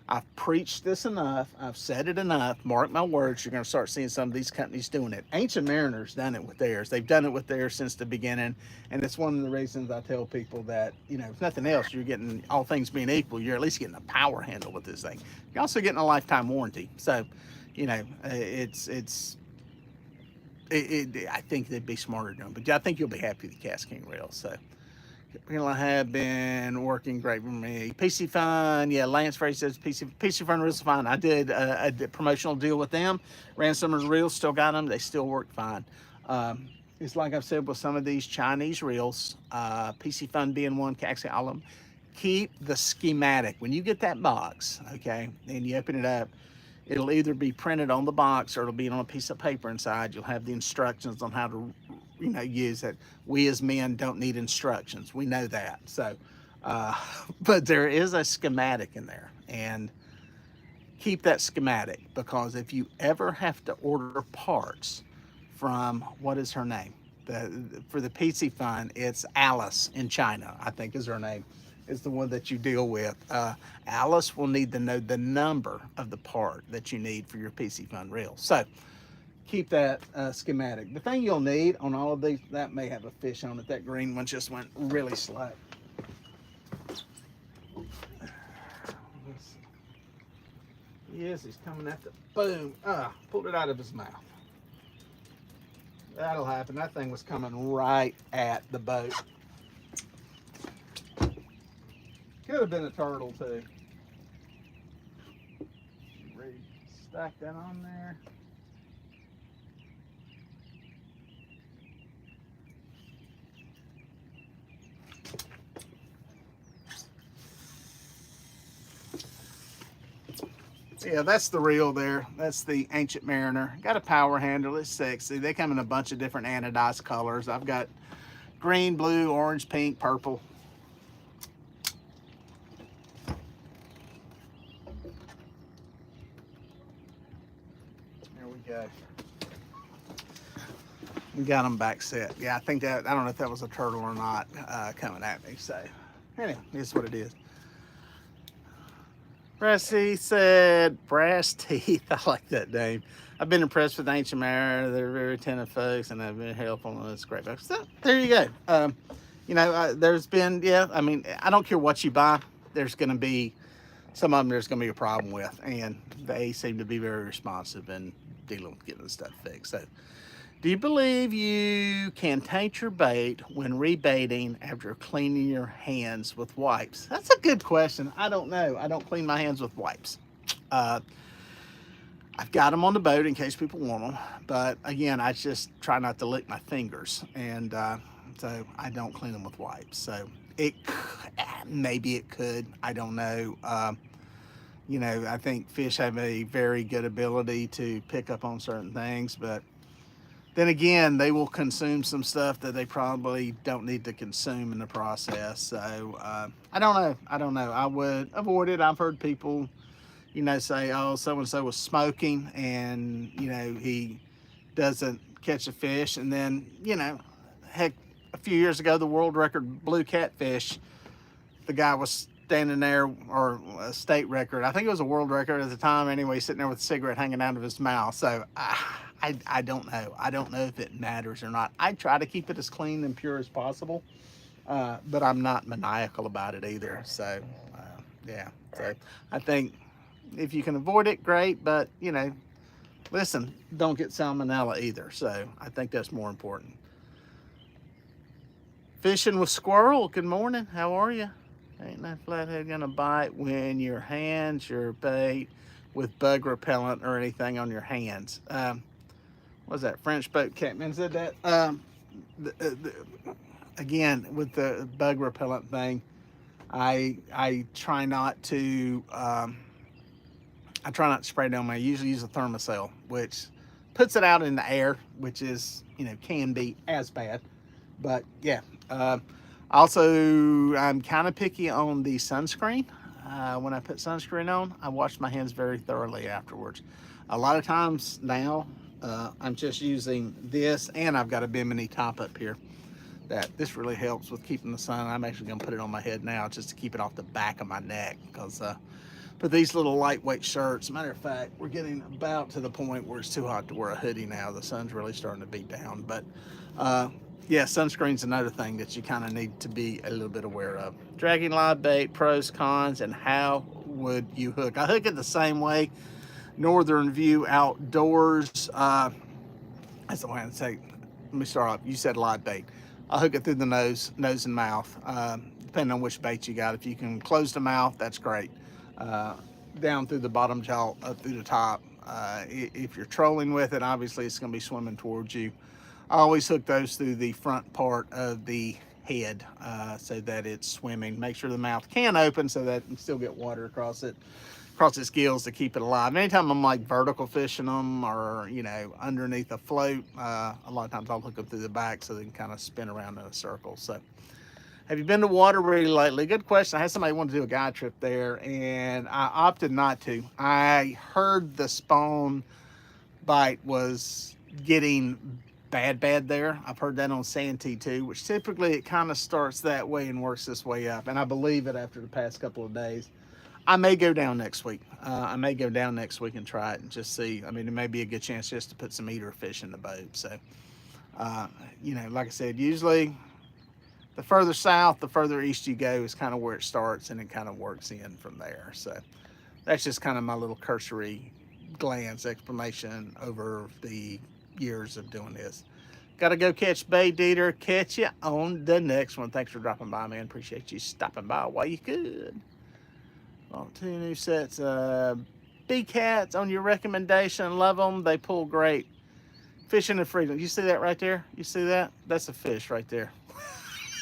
I've preached this enough. I've said it enough. Mark my words, you're going to start seeing some of these companies doing it. Ancient Mariner's done it with theirs. They've done it with theirs since the beginning. And it's one of the reasons I tell people that, you know, if nothing else, you're getting, all things being equal, you're at least getting a power handle with this thing. You're also getting a lifetime warranty. So, you know, I think they'd be smarter doing it. But I think you'll be happy with the Cast King rails. So, I have been working great for me. PC Fun, yeah, Lance Frey says PC Fun reels are fine. I did a promotional deal with them. Ran some of the reels, still got them. They still work fine. It's like I've said with some of these Chinese reels, PC Fun being one, Caxi, all of them. Keep the schematic. When you get that box, okay, and you open it up, it'll either be printed on the box or it'll be on a piece of paper inside. You'll have the instructions on how to use it. We as men don't need instructions. We know that. So, but there is a schematic in there, and keep that schematic, because if you ever have to order parts from, what is her name? For the PC Fun, it's Alice in China, I think is her name, is the one that you deal with. Alice will need to know the number of the part that you need for your PC Fun reel. So keep that schematic. The thing you'll need on all of these, that may have a fish on it. That green one just went really slow. Yes, he's coming at the boom. Pulled it out of his mouth. That'll happen. That thing was coming right at the boat. Could have been a turtle too. Stack that on there. Yeah, that's the reel there. That's the Ancient Mariner. Got a power handle. It's sexy. They come in a bunch of different anodized colors. I've got green, blue, orange, pink, purple. There we go. We got them back set. Yeah, I think that, I don't know if that was a turtle or not coming at me. So, anyway, it's what it is. Rusty said, brass teeth. I like that name. I've been impressed with Ancient Mariner. They're very attentive folks, and they've been helpful. And it's great. So there you go. There's been, I mean, I don't care what you buy. There's going to be, some of them there's going to be a problem with. And they seem to be very responsive in dealing with getting the stuff fixed. So, do you believe you can taint your bait when rebaiting after cleaning your hands with wipes? That's a good question. I don't know. I don't clean my hands with wipes. I've got them on the boat in case people want them. But again, I just try not to lick my fingers. And so I don't clean them with wipes. So maybe it could. I don't know. I think fish have a very good ability to pick up on certain things. But then again, they will consume some stuff that they probably don't need to consume in the process. So I don't know. I would avoid it. I've heard people, say, oh, so-and-so was smoking and, he doesn't catch a fish. And then, heck, a few years ago, the world record blue catfish, the guy was standing there, or a state record. I think it was a world record at the time anyway, sitting there with a cigarette hanging out of his mouth. So I don't know. I don't know if it matters or not. I try to keep it as clean and pure as possible, but I'm not maniacal about it either. So, yeah. So I think if you can avoid it, great. But, listen, don't get salmonella either. So I think that's more important. Fishing with Squirrel. Good morning. How are you? Ain't no flathead gonna bite when your hands, your bait with bug repellent or anything on your hands. What's that? French boat captain said that. Again, with the bug repellent thing, I try not to. I try not to spray it on me. I usually use a thermocell, which puts it out in the air, which is can be as bad. But yeah. Also, I'm kind of picky on the sunscreen. When I put sunscreen on, I wash my hands very thoroughly afterwards. A lot of times now, I'm just using this, and I've got a Bimini top up here. This really helps with keeping the sun. I'm actually going to put it on my head now just to keep it off the back of my neck, because for these little lightweight shirts, matter of fact, we're getting about to the point where it's too hot to wear a hoodie now. The sun's really starting to beat down. But yeah, sunscreen's another thing that you kind of need to be a little bit aware of. Dragging live bait, pros, cons, and how would you hook? I hook it the same way. Northern View Outdoors. That's the way I'd say. Let me start off. You said live bait. I hook it through the nose and mouth, depending on which bait you got. If you can close the mouth, that's great. Down through the bottom jaw, up through the top. If you're trolling with it, obviously it's going to be swimming towards you. I always hook those through the front part of the head so that it's swimming. Make sure the mouth can open so that you can still get water across it. Of across its gills to keep it alive. Anytime I'm like vertical fishing them or, you know, underneath a float, a lot of times I'll hook them through the back so they can kind of spin around in a circle. So have you been to Waterbury lately? Good question. I had somebody want to do a guide trip there, and I opted not to. I heard the spawn bite was getting bad there. I've heard that on Santi too, which typically it kind of starts that way and works this way up. And I believe it after the past couple of days. I may go down next week. I may go down next week and try it and just see. I mean, it may be a good chance just to put some eater fish in the boat. So, you know, like I said, usually the further south, the further east you go is kind of where it starts, and it kind of works in from there. So that's just kind of my little cursory glance explanation over the years of doing this. Gotta go catch bait, Dieter. Catch you on the next one. Thanks for dropping by, man. Appreciate you stopping by while you could. Well, 2 new sets of B-Cats on your recommendation. Love them. They pull great. Fishing in freedom. You see that right there? You see that? That's a fish right there.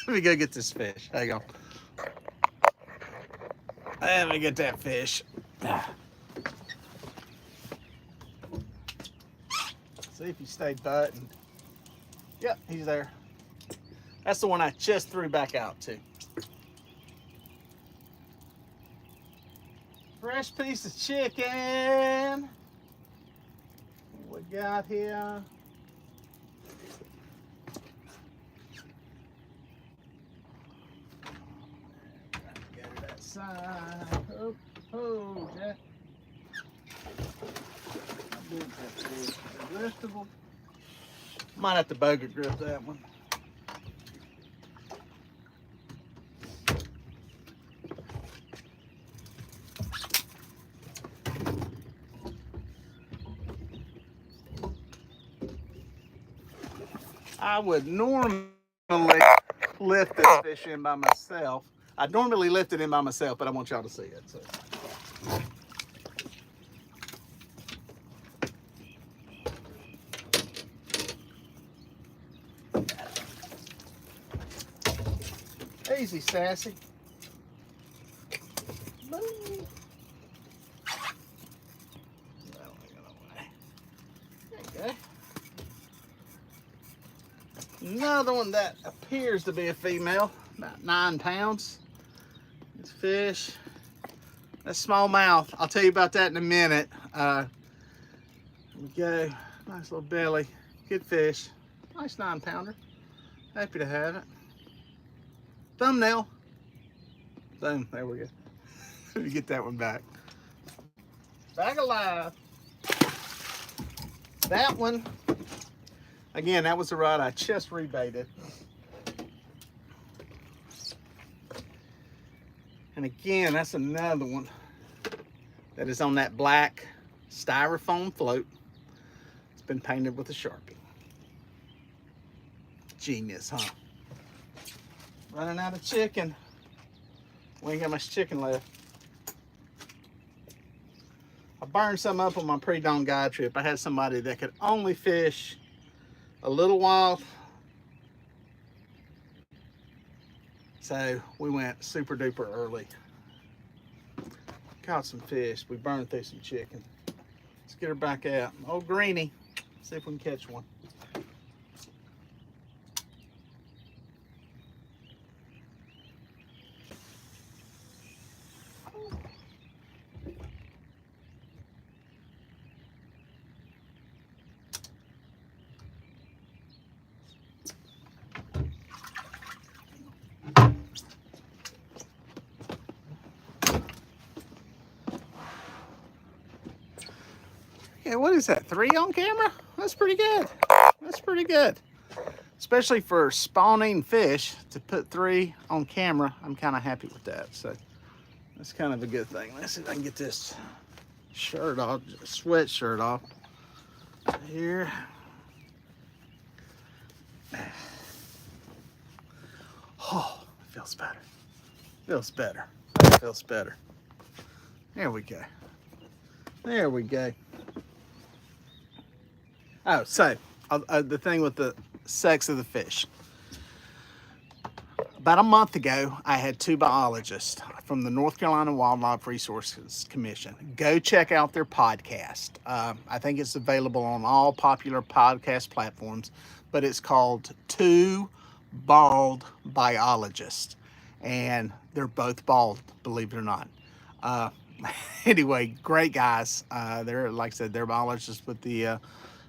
Let me go get this fish. Hang on. Let me get that fish. See if he stayed buttoned. Yep, he's there. That's the one I just threw back out to. Fresh piece of chicken. What we got here? Get that side. Oh, Jack. Liftable. Might have to boga grip that one. I would normally lift this fish in by myself. I'd normally lift it in by myself, but I want y'all to see it. So. Easy, Sassy. Okay. Another one that appears to be a female, about 9 pounds. It's fish. That's smallmouth. I'll tell you about that in a minute. Here we go. Nice little belly. Good fish. Nice 9-pounder. Happy to have it. Thumbnail. Boom. There we go. Let me get that one back. Back alive. That one. Again, that was the rod I just rebaited. And again, that's another one that is on that black styrofoam float. It's been painted with a Sharpie. Genius, huh? Running out of chicken. We ain't got much chicken left. I burned some up on my pre-dawn guide trip. I had somebody that could only fish a little while. So we went super duper early. Caught some fish. We burned through some chicken. Let's get her back out. Old Greenie. See if we can catch one. Yeah, what is that? 3 on camera? That's pretty good. That's pretty good. Especially for spawning fish, to put 3 on camera, I'm kind of happy with that. So that's kind of a good thing. Let's see if I can get this shirt off, sweatshirt off. Here. Oh, it feels better. Feels better. That feels better. There we go. There we go. Oh, so the thing with the sex of the fish. About a month ago, I had two biologists from the North Carolina Wildlife Resources Commission. Go check out their podcast. I think it's available on all popular podcast platforms, but it's called Two Bald Biologists. And they're both bald, believe it or not. Uh, anyway, great guys. They're, like I said, they're biologists with the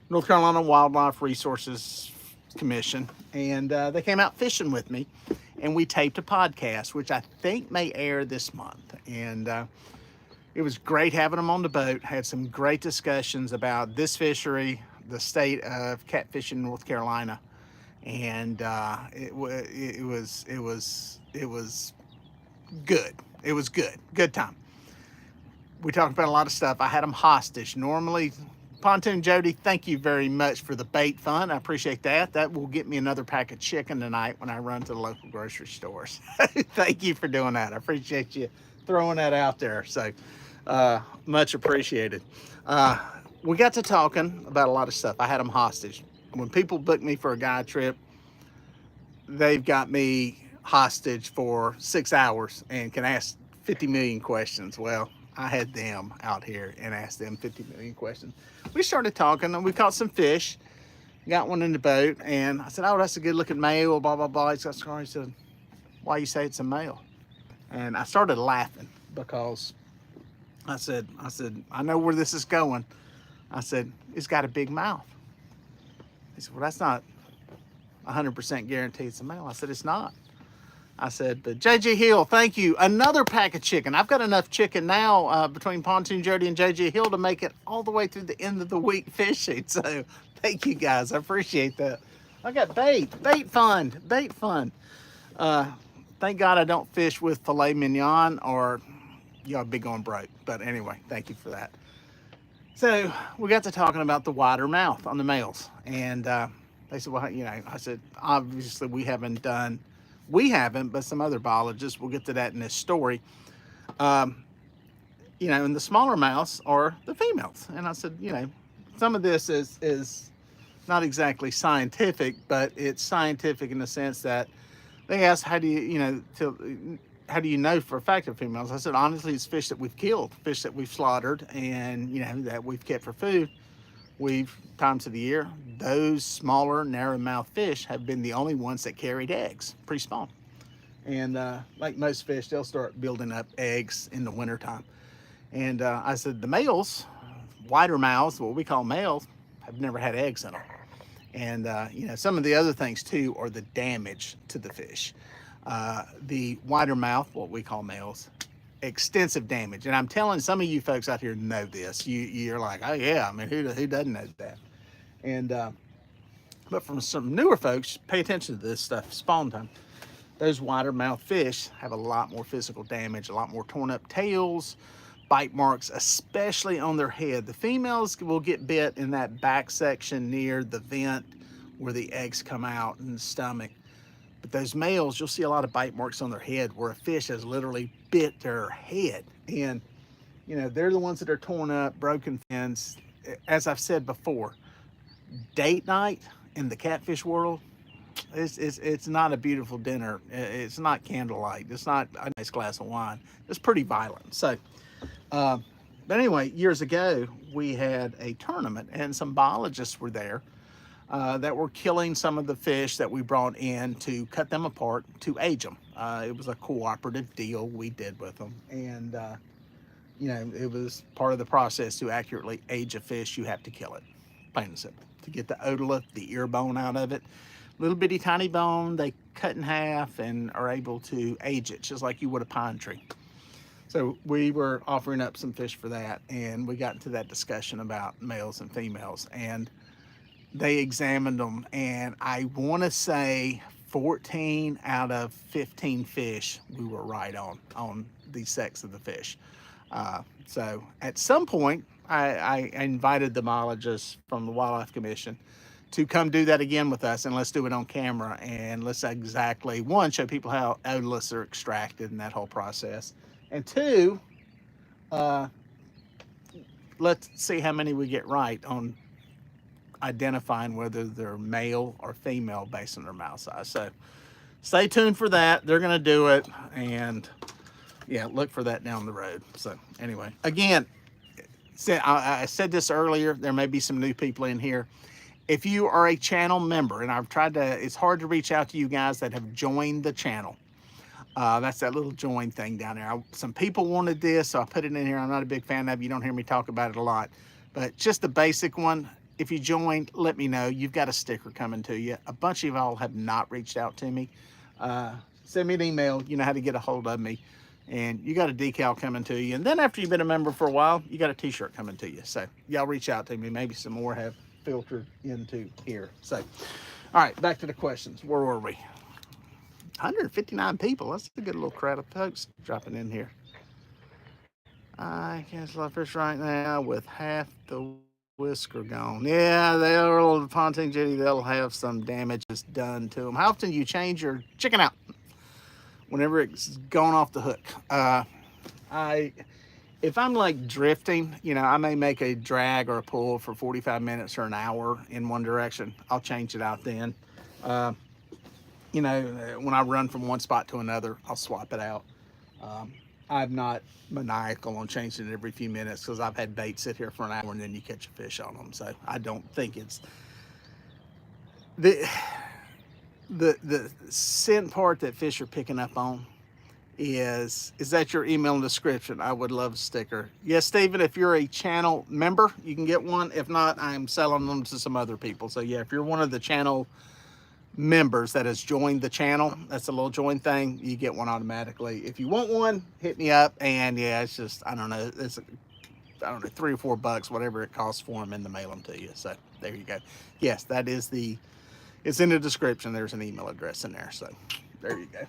North Carolina Wildlife Resources Commission, and they came out fishing with me, and we taped a podcast, which I think may air this month. And it was great having them on the boat. Had some great discussions about this fishery, the state of catfish in North Carolina, and it was good. It was good time. We talked about a lot of stuff. I had them hostage. Normally, Pontoon Jody, thank you very much for the bait fund. I appreciate that. That will get me another pack of chicken tonight when I run to the local grocery stores. Thank you for doing that. I appreciate you throwing that out there. So much appreciated. We got to talking about a lot of stuff. I had them hostage. When people book me for a guide trip, they've got me hostage for 6 hours and can ask 50 million questions. Well, I had them out here and asked them 50 million questions. We started talking and we caught some fish, got one in the boat, and I said, oh, that's a good looking male, blah, blah, blah. He said, why you say it's a male? And I started laughing because I said, I know where this is going. I said, it's got a big mouth. He said, well, that's not 100% guarantee it's a male. I said, it's not. I said, but JJ Hill, thank you. Another pack of chicken. I've got enough chicken now between Pontoon Jody and JJ Hill to make it all the way through the end of the week fishing. So thank you guys. I appreciate that. I got bait fund. Thank God I don't fish with filet mignon or y'all be going broke. But anyway, thank you for that. So we got to talking about the wider mouth on the males. And they said, well, you know, I said, obviously we haven't, but some other biologists, we'll get to that in this story. You know, and the smaller mouths are the females. And I said, you know, some of this is not exactly scientific, but it's scientific in the sense that they asked, how do you know for a fact they're females? I said, honestly, it's fish that we've killed, fish that we've slaughtered, and, you know, that we've kept for food. Times of the year, those smaller narrow-mouthed fish have been the only ones that carried eggs pre-spawn. And like most fish, they'll start building up eggs in the wintertime. And I said, the males, wider mouths, what we call males, have never had eggs in them. And, you know, some of the other things, too, are the damage to the fish. The wider mouth, what we call males, extensive damage. And I'm telling some of you folks out here know this. You're like, oh, yeah, I mean, who doesn't know that? And but from some newer folks, pay attention to this stuff. Spawn time. Those wider mouth fish have a lot more physical damage, a lot more torn up tails, bite marks, especially on their head. The females will get bit in that back section near the vent where the eggs come out in the stomach. But those males, you'll see a lot of bite marks on their head where a fish has literally bit their head. And, you know, they're the ones that are torn up, broken fins. As I've said before, date night in the catfish world, it's not a beautiful dinner. It's not candlelight. It's not a nice glass of wine. It's pretty violent. So, but anyway, years ago, we had a tournament and some biologists were there that were killing some of the fish that we brought in to cut them apart to age them. It was a cooperative deal we did with them. And, you know, it was part of the process to accurately age a fish, you have to kill it, plain and simple. To get the otolith, the ear bone out of it. Little bitty tiny bone, they cut in half and are able to age it, just like you would a pine tree. So we were offering up some fish for that, and we got into that discussion about males and females, and they examined them, and I want to say 14 out of 15 fish we were right on the sex of the fish. So at some point, I invited the biologists from the Wildlife Commission to come do that again with us, and let's do it on camera, and let's exactly, one, show people how otoliths are extracted and that whole process, and two, let's see how many we get right on identifying whether they're male or female based on their mouth size. So stay tuned for that. They're going to do it. And yeah, look for that down the road. So anyway, again, I said this earlier, there may be some new people in here. If you are a channel member, and I've tried to, it's hard to reach out to you guys that have joined the channel. That's that little join thing down there. Some people wanted this, so I put it in here. I'm not a big fan of it. You don't hear me talk about it a lot. But just the basic one, if you joined, let me know. You've got a sticker coming to you. A bunch of y'all have not reached out to me. Send me an email. You know how to get a hold of me. And you got a decal coming to you. And then after you've been a member for a while, you got a t-shirt coming to you. So y'all reach out to me. Maybe some more have filtered into here. So, all right, back to the questions. Where were we? 159 people. That's a good little crowd of folks dropping in here. I can't slot fish right now with half the whisker gone. Yeah, they'll pontoon jetty. They'll have some damages done to them. How often do you change your chicken out? Whenever it's gone off the hook. If I'm like drifting, you know, I may make a drag or a pull for 45 minutes or an hour in one direction. I'll change it out then. You know, when I run from one spot to another, I'll swap it out. I'm not maniacal on changing it every few minutes because I've had bait sit here for an hour and then you catch a fish on them. So I don't think it's the scent part that fish are picking up on. Is that your email and description? I would love a sticker. Yes, Stephen, if you're a channel member, you can get one. If not, I'm selling them to some other people. So yeah, if you're one of the channel members that has joined the channel, that's a little join thing, you get one automatically. If you want one, hit me up. And yeah, it's just, I don't know, it's I don't know, $3 or $4, whatever it costs for them, and to mail them to you. So there you go. Yes, that is it's in the description. There's an email address in there. So there you go.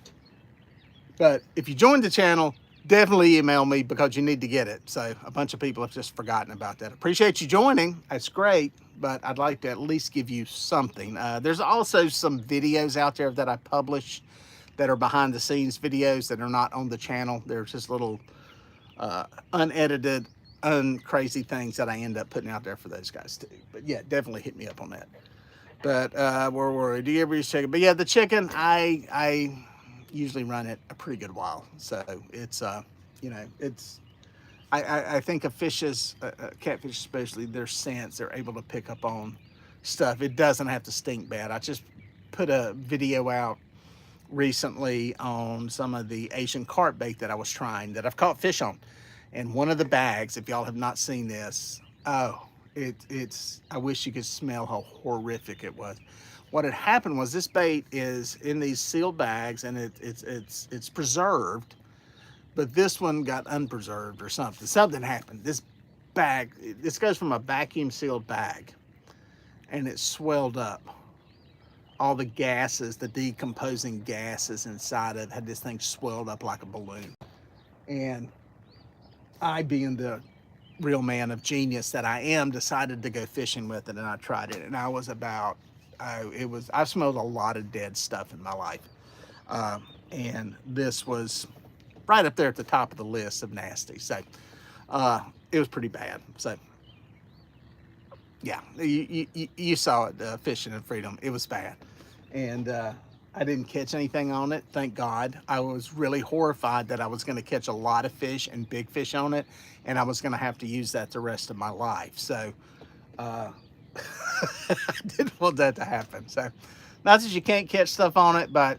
But if you joined the channel, definitely email me because you need to get it. So a bunch of people have just forgotten about that. Appreciate you joining. That's great. But I'd like to at least give you something. There's also some videos out there that I publish that are behind the scenes videos that are not on the channel. They're just little unedited, uncrazy things that I end up putting out there for those guys too. But yeah, definitely hit me up on that. But where were we? Do you ever use chicken? But yeah, the chicken, I usually run it a pretty good while. So it's, you know, it's, I think of fishes, catfish especially, their scents, they're able to pick up on stuff. It doesn't have to stink bad. I just put a video out recently on some of the Asian carp bait that I was trying, that I've caught fish on. And one of the bags, if y'all have not seen this, oh, it's, I wish you could smell how horrific it was. What had happened was this bait is in these sealed bags and it's preserved, but this one got unpreserved or something. Something happened. This bag, this goes from a vacuum sealed bag, and it swelled up. All the gases, the decomposing gases inside it, had this thing swelled up like a balloon. And I, being the real man of genius that I am, decided to go fishing with it, and I tried it. And I was about, I've smelled a lot of dead stuff in my life. And this was right up there at the top of the list of nasty. So it was pretty bad. So yeah, you saw it, Fishing in Freedom. It was bad. And I didn't catch anything on it, thank God. I was really horrified that I was going to catch a lot of fish and big fish on it, and I was going to have to use that the rest of my life. So I didn't want that to happen. So not that you can't catch stuff on it, but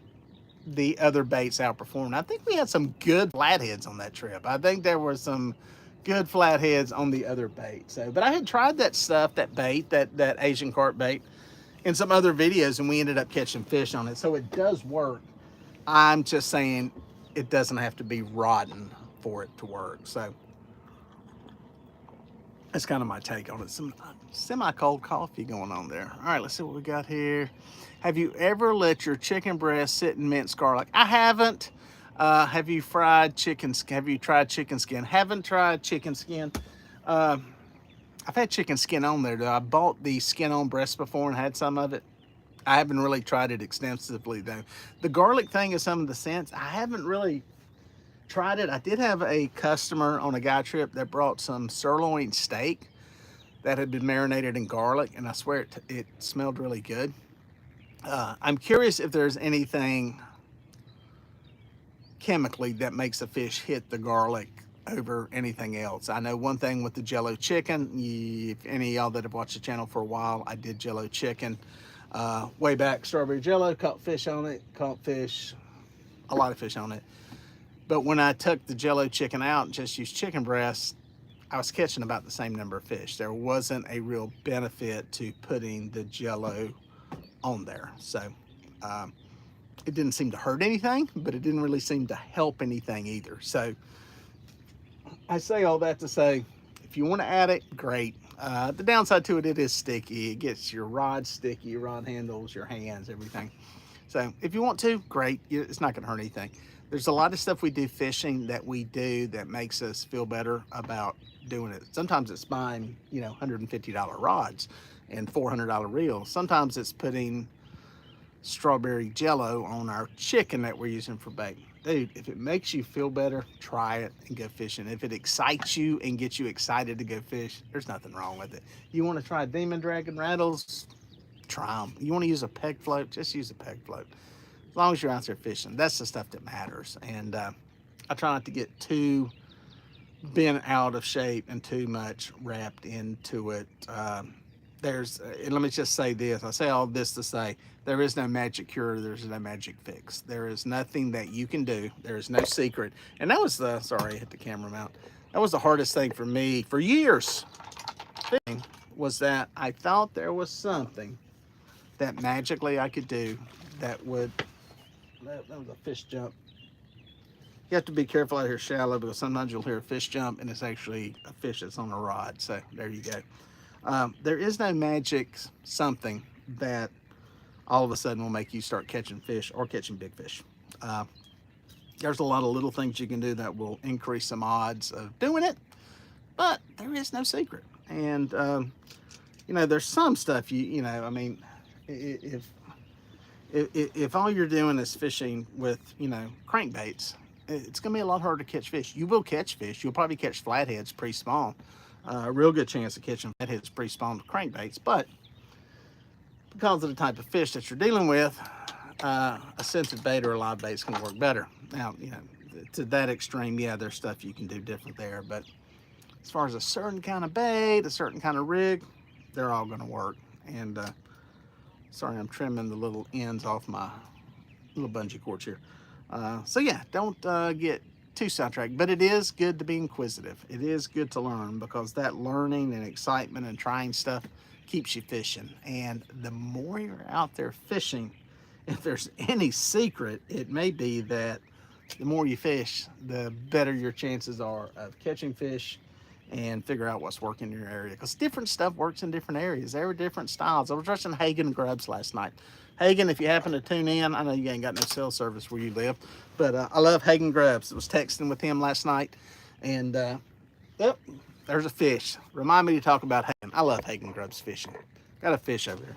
the other baits outperformed. I think we had some good flatheads on that trip. I think there were some good flatheads on the other bait. So, but I had tried that stuff, that bait, that Asian carp bait, in some other videos, and we ended up catching fish on it. So it does work. I'm just saying it doesn't have to be rotten for it to work. So that's kind of my take on it. Some semi-cold coffee going on there. All right, let's see what we got here. Have you ever let your chicken breast sit in minced garlic? I haven't. Have you fried chicken? Have you tried chicken skin? Haven't tried chicken skin. I've had chicken skin on there though. I bought the skin on breast before and had some of it. I haven't really tried it extensively though. The garlic thing is some of the scents. I haven't really tried it. I did have a customer on a guy trip that brought some sirloin steak that had been marinated in garlic, and I swear it smelled really good. I'm curious if there's anything chemically that makes a fish hit the garlic over anything else. I know one thing with the Jello chicken, if any of y'all that have watched the channel for a while, I did Jello chicken way back, strawberry Jello, caught fish on it, caught fish, a lot of fish on it. But when I took the Jello chicken out and just used chicken breast, I was catching about the same number of fish. There wasn't a real benefit to putting the Jello on there. So it didn't seem to hurt anything, but it didn't really seem to help anything either. So I say all that to say, if you want to add it, great. The downside to it, it is sticky. It gets your rod sticky, your rod handles, your hands, everything. So if you want to, great. It's not going to hurt anything. There's a lot of stuff we do fishing that we do that makes us feel better about doing it. Sometimes it's buying, you know, $150 rods and $400 reels. Sometimes it's putting strawberry Jello on our chicken that we're using for bait. Dude, if it makes you feel better, try it and go fishing. If it excites you and gets you excited to go fish, there's nothing wrong with it. You want to try demon dragon rattles, try them. You want to use a peg float, just use a peg float. As long as you're out there fishing, that's the stuff that matters. And I try not to get too bent out of shape and too much wrapped into it. And let me just say this, I say all this to say, there is no magic cure, there's no magic fix. There is nothing that you can do, there is no secret. And that was sorry, I hit the camera mount. That was the hardest thing for me for years, was that I thought there was something that magically I could do that would, that was a fish jump. You have to be careful out here shallow, because sometimes you'll hear a fish jump and it's actually a fish that's on a rod. So there you go. There is no magic something that all of a sudden will make you start catching fish or catching big fish. There's a lot of little things you can do that will increase some odds of doing it, but there is no secret. And you know, there's some stuff you know, I mean, if all you're doing is fishing with, you know, crankbaits, it's gonna be a lot harder to catch fish. You will catch fish. You'll probably catch flatheads pre-spawn. A real good chance of catching flatheads pre-spawn with crankbaits, but because of the type of fish that you're dealing with, a scented bait or a live bait is gonna work better. Now, you know, to that extreme, yeah, there's stuff you can do different there, but as far as a certain kind of bait, a certain kind of rig, they're all gonna work. And sorry, I'm trimming the little ends off my little bungee cords here. So yeah, don't get too sidetracked, but it is good to be inquisitive. It is good to learn, because that learning and excitement and trying stuff keeps you fishing. And the more you're out there fishing, if there's any secret, it may be that the more you fish, the better your chances are of catching fish and figure out what's working in your area, because different stuff works in different areas. There are different styles. I was watching Hagen Grubs last night. Hagen, if you happen to tune in, I know you ain't got no cell service where you live, but I love Hagen Grubs. I was texting with him last night, and yep, there's a fish. Remind me to talk about Hagen. I love Hagen Grubs fishing. Got a fish over there.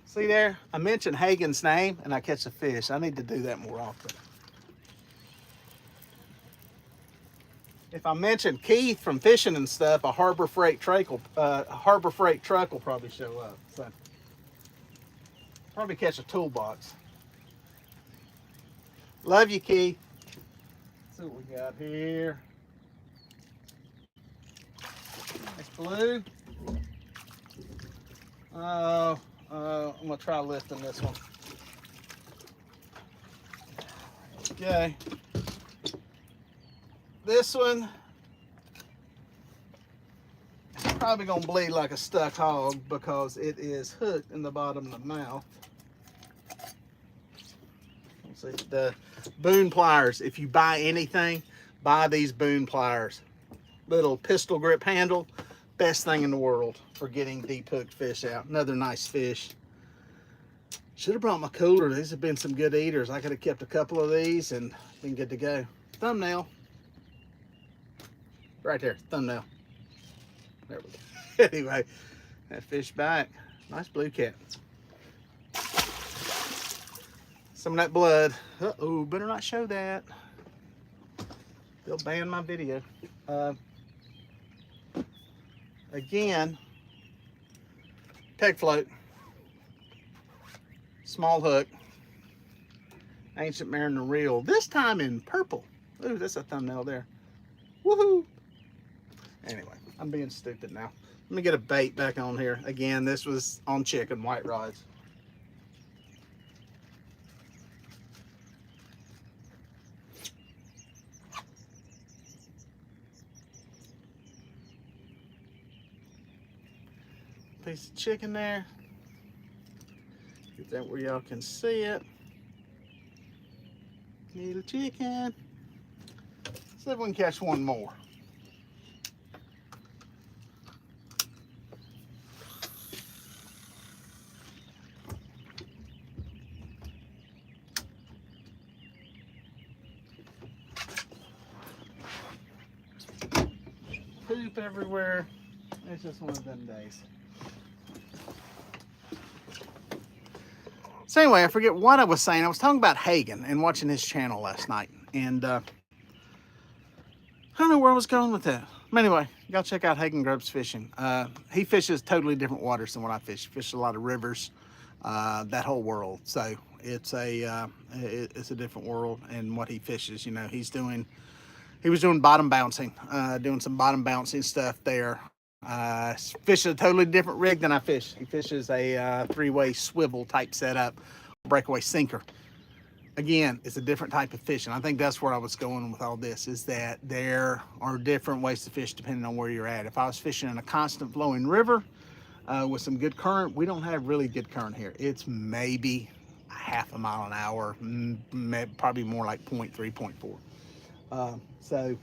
See there? I mentioned Hagen's name and I catch a fish. I need to do that more often. If I mention Keith from Fishing and Stuff, a Harbor Freight truck will probably show up. So probably catch a toolbox. Love you, Keith. Let's see what we got here. Nice blue. I'm gonna try lifting this one. Okay. This one is probably gonna bleed like a stuck hog because it is hooked in the bottom of the mouth. Let's see, the Boone pliers. If you buy anything, buy these Boone pliers. Little pistol grip handle, best thing in the world for getting deep hooked fish out. Another nice fish. Should have brought my cooler. These have been some good eaters. I could have kept a couple of these and been good to go. Thumbnail. Right there, thumbnail. There we go. Anyway, that fish back. Nice blue cat. Some of that blood. Uh-oh, better not show that. They'll ban my video. Again, peg float. Small hook. Ancient Mariner reel. This time in purple. Ooh, that's a thumbnail there. Woohoo! Anyway, I'm being stupid now. Let me get a bait back on here. Again, this was on chicken, white rods. Piece of chicken there. Get that where y'all can see it. Little chicken. See if we can catch one more. Poop everywhere. It's just one of them days. So anyway, I forget what I was saying. I was talking about Hagen and watching his channel last night. And I don't know where I was going with that. But anyway, you gotta check out Hagen Grubbs Fishing. He fishes totally different waters than what I fish. He fishes a lot of rivers, that whole world. So it's a different world in what he fishes. You know, he was doing bottom bouncing, doing some bottom bouncing stuff there. Fishes a totally different rig than I fish. He fishes a three-way swivel type setup, breakaway sinker. Again, it's a different type of fishing. I think that's where I was going with all this, is that there are different ways to fish depending on where you're at. If I was fishing in a constant flowing river with some good current, we don't have really good current here. It's maybe a half a mile an hour, probably more like 0.3, 0.4. So,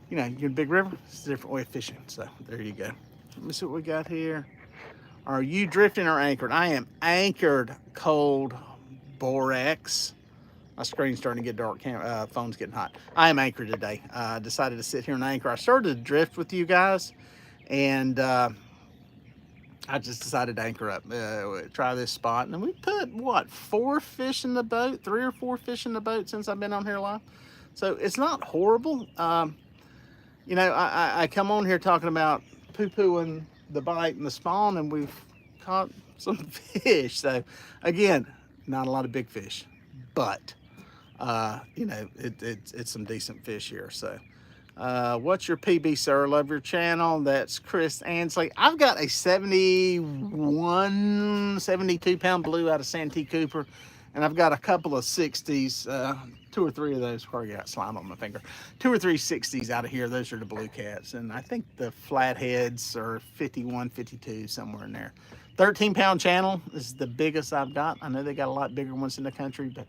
you know, you're in a big river, it's a different way of fishing. So there you go. Let me see what we got here. Are you drifting or anchored? I am anchored, cold borax. My screen's starting to get dark, phone's getting hot. I am anchored today. Decided to sit here and anchor. I started to drift with you guys, and I just decided to anchor up, try this spot. And we put, what, 4 fish in the boat, 3 or 4 fish in the boat since I've been on here live. So it's not horrible. You know, I come on here talking about poo-pooing the bite and the spawn, and we've caught some fish. So again, not a lot of big fish, but you know, it's some decent fish here. So what's your PB, sir? Love your channel. That's Chris Ansley. I've got a 72 pound blue out of Santi Cooper, and I've got a couple of 60s, 2 or 3 of those. Where I got slime on my finger. 2 or 3 60s out of here. Those are the blue cats, and I think the flatheads are 51, 52, somewhere in there. 13 pound channel is the biggest I've got. I know they got a lot bigger ones in the country, but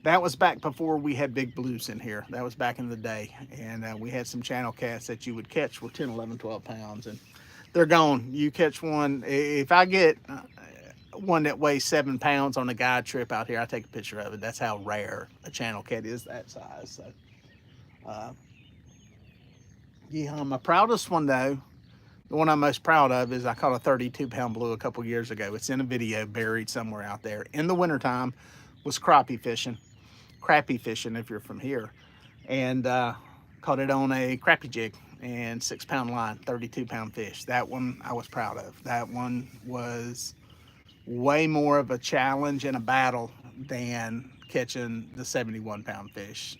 that was back before we had big blues in here. That was back in the day, and we had some channel cats that you would catch were 10, 11, 12 pounds, and they're gone. You catch one. If I get one that weighs 7 pounds on a guide trip out here, I take a picture of it. That's how rare a channel cat is that size. So yeah, my proudest one though, the one I'm most proud of, is I caught a 32 pound blue a couple years ago. It's in a video buried somewhere out there. In the wintertime, was crappie fishing if you're from here, and caught it on a crappie jig and 6 pound line, 32 pound fish. That one I was proud of. That one was way more of a challenge and a battle than catching the 71 pound fish.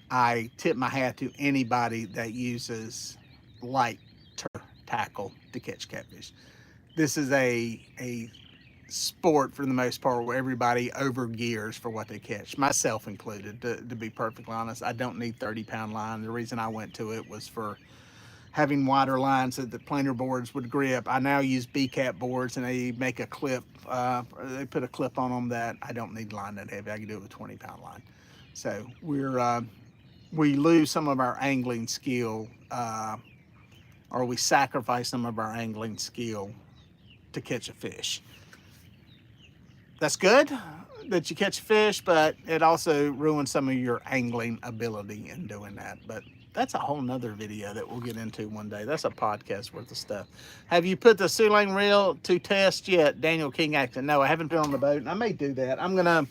I tip my hat to anybody that uses light tackle to catch catfish. This is a sport for the most part where everybody over gears for what they catch, myself included. To be perfectly honest, I don't need 30 pound line. The reason I went to it was for having wider lines so that planer boards would grip. I now use B-cap boards, and they make a clip, they put a clip on them that I don't need line that heavy. I can do it with 20 pound line. So we lose some of our angling skill, or we sacrifice some of our angling skill to catch a fish. That's good that you catch a fish, but it also ruins some of your angling ability in doing that. But that's a whole nother video that we'll get into one day. That's a podcast worth of stuff. Have you put the Sulang reel to test yet? Daniel King Acton. No, I haven't been on the boat, and I may do that. I'm gonna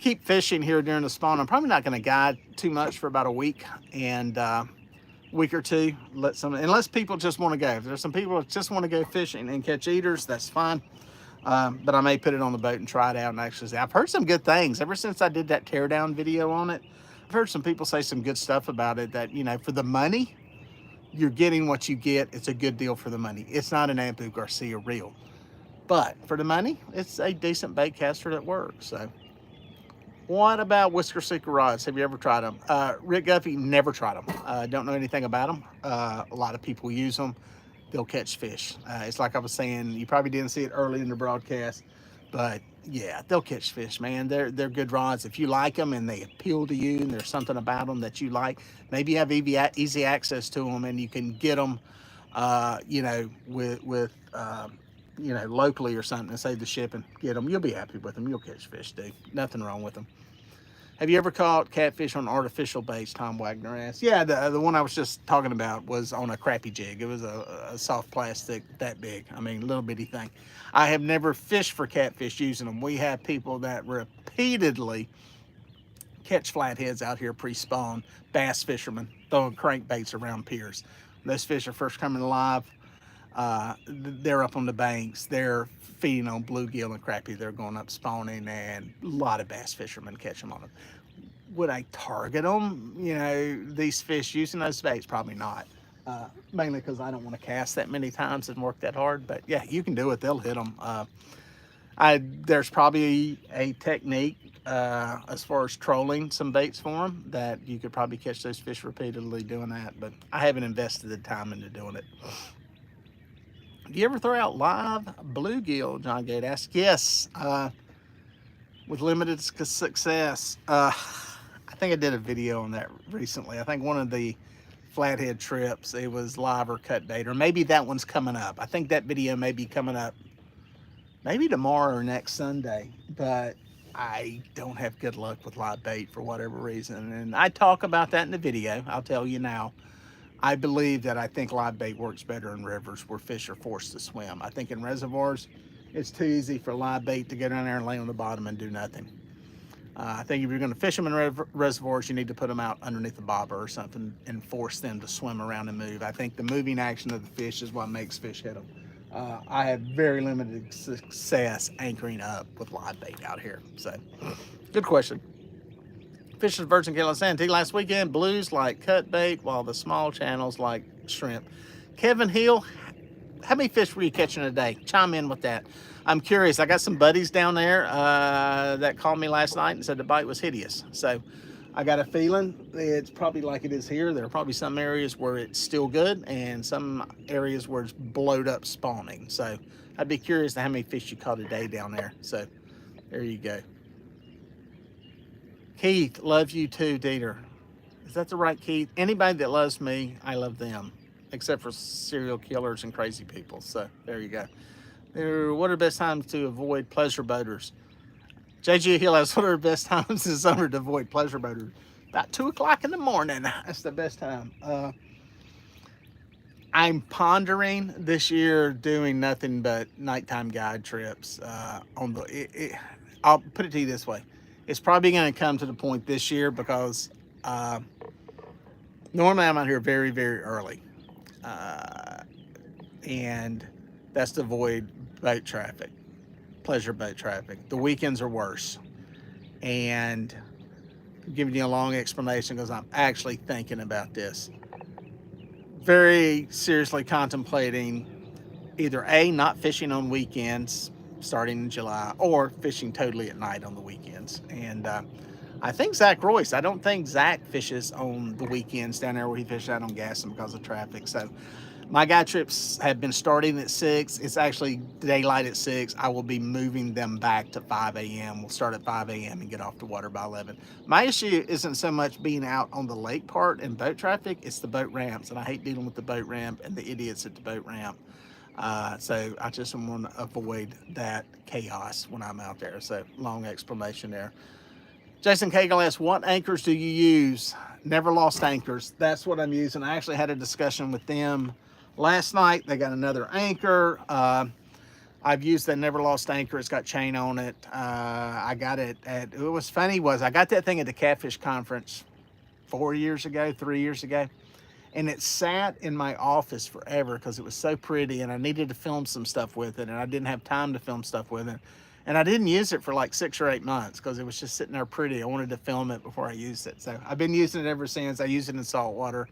keep fishing here during the spawn. I'm probably not gonna guide too much for about a week, and week or two, unless people just want to go. If there's some people that just want to go fishing and catch eaters, that's fine. But I may put it on the boat and try it out and actually see. I've heard some good things ever since I did that teardown video on it. I've heard some people say some good stuff about it, that, you know, for the money, you're getting what you get. It's a good deal for the money. It's not an Ampu Garcia reel, but for the money, it's a decent bait caster that works. So what about Whisker Seeker rods? Have you ever tried them? Rick Guffey, never tried them. Don't know anything about them. A lot of people use them. They'll catch fish. It's like I was saying, you probably didn't see it early in the broadcast, but yeah, they'll catch fish, man. They're good rods. If you like them and they appeal to you and there's something about them that you like, maybe you have easy access to them and you can get them, you know, with you know, locally or something, and save the shipping. Get them. You'll be happy with them. You'll catch fish, dude. Nothing wrong with them. Have you ever caught catfish on artificial baits? Tom Wagner asked. Yeah, the one I was just talking about was on a Crappie jig. It was a soft plastic that big. I mean, little bitty thing. I have never fished for catfish using them. We have people that repeatedly catch flatheads out here pre-spawn, bass fishermen throwing crankbaits around piers. When those fish are first coming alive, they're up on the banks, they're feeding on bluegill and crappie, they're going up spawning, and a lot of bass fishermen catch them on them. Would I target them, you know, these fish using those baits? Probably not. Mainly because I don't want to cast that many times and work that hard, but yeah, you can do it. They'll hit them. There's probably a technique as far as trolling some baits for them that you could probably catch those fish repeatedly doing that, but I haven't invested the time into doing it. Do you ever throw out live bluegill? John Gate asked. Yes, with limited success. I think I did a video on that recently. I think one of the flathead trips, it was live or cut bait, or maybe that one's coming up. I think that video may be coming up maybe tomorrow or next Sunday, but I don't have good luck with live bait for whatever reason. And I talk about that in the video. I'll tell you now. I believe that I think live bait works better in rivers where fish are forced to swim. I think in reservoirs, it's too easy for live bait to go down there and lay on the bottom and do nothing. I think if you're going to fish them in reservoirs, you need to put them out underneath a bobber or something and force them to swim around and move. I think the moving action of the fish is what makes fish hit them. I have very limited success anchoring up with live bait out here. So, good question. Fishing Virgin Kilo Santi last weekend, blues like cut bait, while the small channels like shrimp. Kevin Hill, how many fish were you catching a day? Chime in with that. I'm curious. I got some buddies down there that called me last night and said the bite was hideous. So I got a feeling it's probably like it is here. There are probably some areas where it's still good and some areas where it's blowed up spawning. So I'd be curious to how many fish you caught a day down there. So there you go. Keith, love you too, Dieter. Is that the right Keith? Anybody that loves me, I love them, except for serial killers and crazy people. So there you go. What are the best times to avoid pleasure boaters? JG Hill has, what are the best times in summer to avoid pleasure boaters? About 2 o'clock in the morning. That's the best time. I'm pondering this year doing nothing but nighttime guide trips. I'll put it to you this way. It's probably going to come to the point this year because normally I'm out here very, very early. And that's to avoid boat traffic, pleasure boat traffic. The weekends are worse. And I'm giving you a long explanation because I'm actually thinking about this. Very seriously contemplating either A, not fishing on weekends starting in July, or fishing totally at night on the weekends. And I think Zach Royce, I don't think Zach fishes on the weekends down there where he fishes out on Gaston because of traffic. So my guide trips have been starting at 6. It's actually daylight at 6. I will be moving them back to 5 a.m. We'll start at 5 a.m. and get off the water by 11. My issue isn't so much being out on the lake part and boat traffic, it's the boat ramps. And I hate dealing with the boat ramp and the idiots at the boat ramp. So I just want to avoid that chaos when I'm out there. So long explanation there. Jason Cagle asks, what anchors do you use? Never Lost anchors. That's what I'm using. I actually had a discussion with them last night. They got another anchor. I've used the Never Lost anchor. It's got chain on it. I got it at, what was funny was I got that thing at the Catfish conference 3 years ago. and it sat in my office forever because it was so pretty, and I needed to film some stuff with it, and I didn't have time to film stuff with it. And I didn't use it for like 6 or 8 months because it was just sitting there pretty. I wanted to film it before I used it. So I've been using it ever since. I use it in saltwater.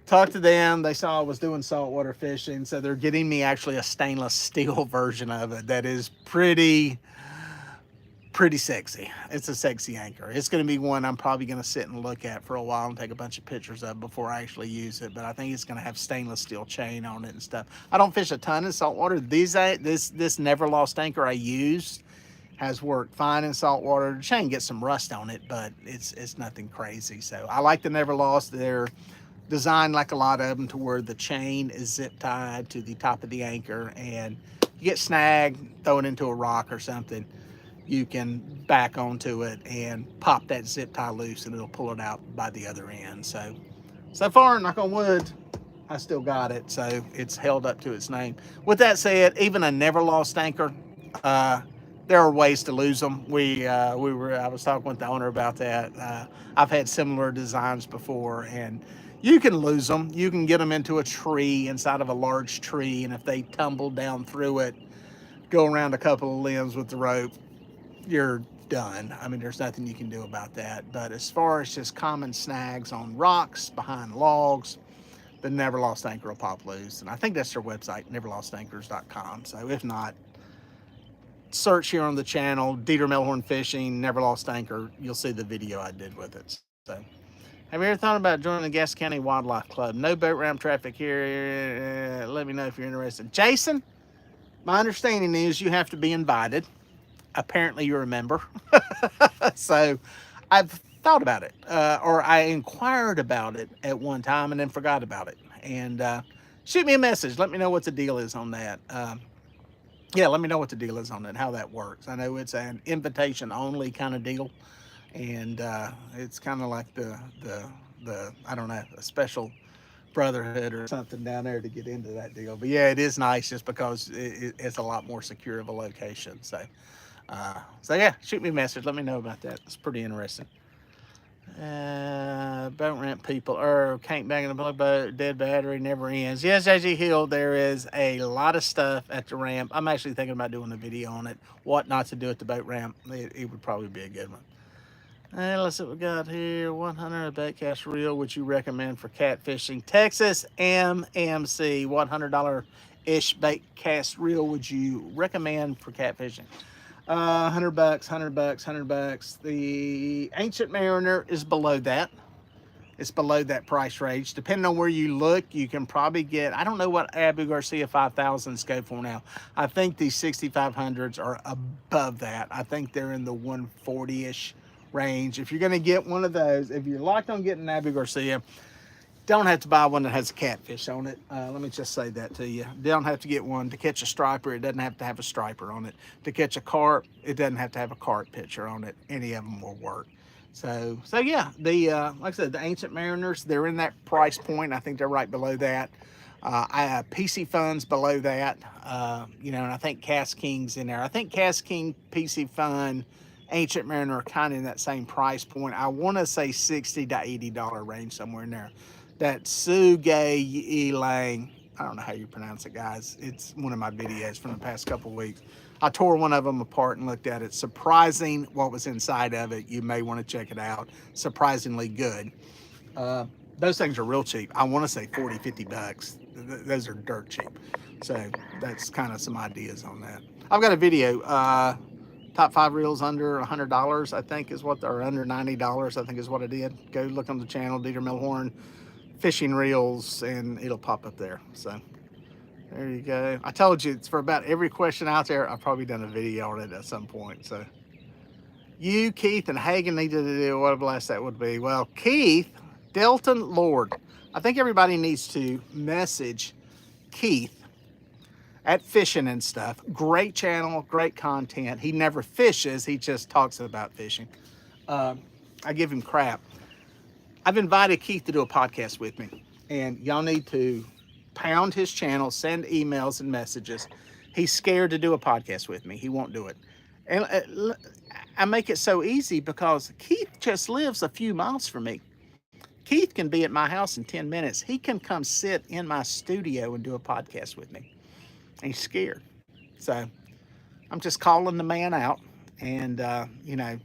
Talked to them. They saw I was doing saltwater fishing. So they're getting me actually a stainless steel version of it that is pretty sexy. It's a sexy anchor. It's going to be one I'm probably going to sit and look at for a while and take a bunch of pictures of before I actually use it. But I think it's going to have stainless steel chain on it and stuff. I don't fish a ton in saltwater. This Never Lost anchor I used has worked fine in saltwater. The chain gets some rust on it, but it's nothing crazy. So I like the Never Lost. They're designed like a lot of them to where the chain is zip tied to the top of the anchor, and you get snagged, throw it into a rock or something, you can back onto it and pop that zip tie loose and it'll pull it out by the other end. So far, knock on wood, I still got it. So it's held up to its name. With that said, even a Never Lost anchor, there are ways to lose them. I was talking with the owner about that. I've had similar designs before, and you can lose them. You can get them into a tree, inside of a large tree, and if they tumble down through it, go around a couple of limbs with the rope, you're done. I mean, there's nothing you can do about that. But as far as just common snags on rocks, behind logs, the Never Lost anchor will pop loose. And I think that's their website, neverlostanchors.com. So if not, search here on the channel, Dieter Melhorn Fishing, Never Lost Anchor. You'll see the video I did with it. So, have you ever thought about joining the Gaston County Wildlife Club? No boat ramp traffic here. Let me know if you're interested. Jason, my understanding is you have to be invited. Apparently you're a member. So I've thought about it, or I inquired about it at one time and then forgot about it. And shoot me a message. Let me know what the deal is on that. Yeah, let me know what the deal is on it, how that works. I know it's an invitation only kind of deal. And it's kind of like the I don't know, a special brotherhood or something down there to get into that deal. But yeah, it is nice just because it's a lot more secure of a location. So yeah, shoot me a message. Let me know about that. It's pretty interesting. Boat ramp people can't bang in the boat, dead battery never ends. Yes, JG Hill, there is a lot of stuff at the ramp. I'm actually thinking about doing a video on it. What not to do at the boat ramp. It would probably be a good one. Let's see what we got here. 100 bait cast reel would you recommend for catfishing? Texas MMC, $100-ish bait cast reel would you recommend for catfishing? $100, $100. The Ancient Mariner is below that. It's below that price range. Depending on where you look, you can probably get, I don't know what Abu Garcia 5000s go for now. I think these 6500s are above that. I think they're in the 140-ish range. If you're going to get one of those, if you're locked on getting Abu Garcia, don't have to buy one that has a catfish on it. Let me just say that to you. You don't have to get one to catch a striper. It doesn't have to have a striper on it. To catch a carp, it doesn't have to have a carp picture on it. Any of them will work. So yeah, like I said, the Ancient Mariners, they're in that price point. I think they're right below that. I have PC Fun's below that. And I think Cast King's in there. I think Cast King, PC Fun, Ancient Mariner are kind of in that same price point. I want to say $60 to $80 range, somewhere in there. That Sugay Elang, I don't know how you pronounce it, guys. It's one of my videos from the past couple of weeks. I tore one of them apart and looked at it. Surprising what was inside of it. You may want to check it out. Surprisingly good. Those things are real cheap. I want to say 40, 50 bucks. Those are dirt cheap. So that's kind of some ideas on that. I've got a video. Top 5 reels under $100, I think is what, or under $90, I think is what I did. Go look on the channel, Dieter Melhorn Fishing Reels, and it'll pop up there. So there you go. I told you, it's for about every question out there. I've probably done a video on it at some point. So you, Keith, and Hagen needed to do what a blast that would be. Well, Keith, Delton Lord, I think everybody needs to message Keith at Fishing and Stuff. Great channel, great content. He never fishes, he just talks about fishing. I give him crap. I've invited Keith to do a podcast with me, and y'all need to pound his channel, send emails and messages. He's scared to do a podcast with me. He won't do it. And I make it so easy because Keith just lives a few miles from me. Keith can be at my house in 10 minutes. He can come sit in my studio and do a podcast with me. And he's scared. So I'm just calling the man out. And, you know,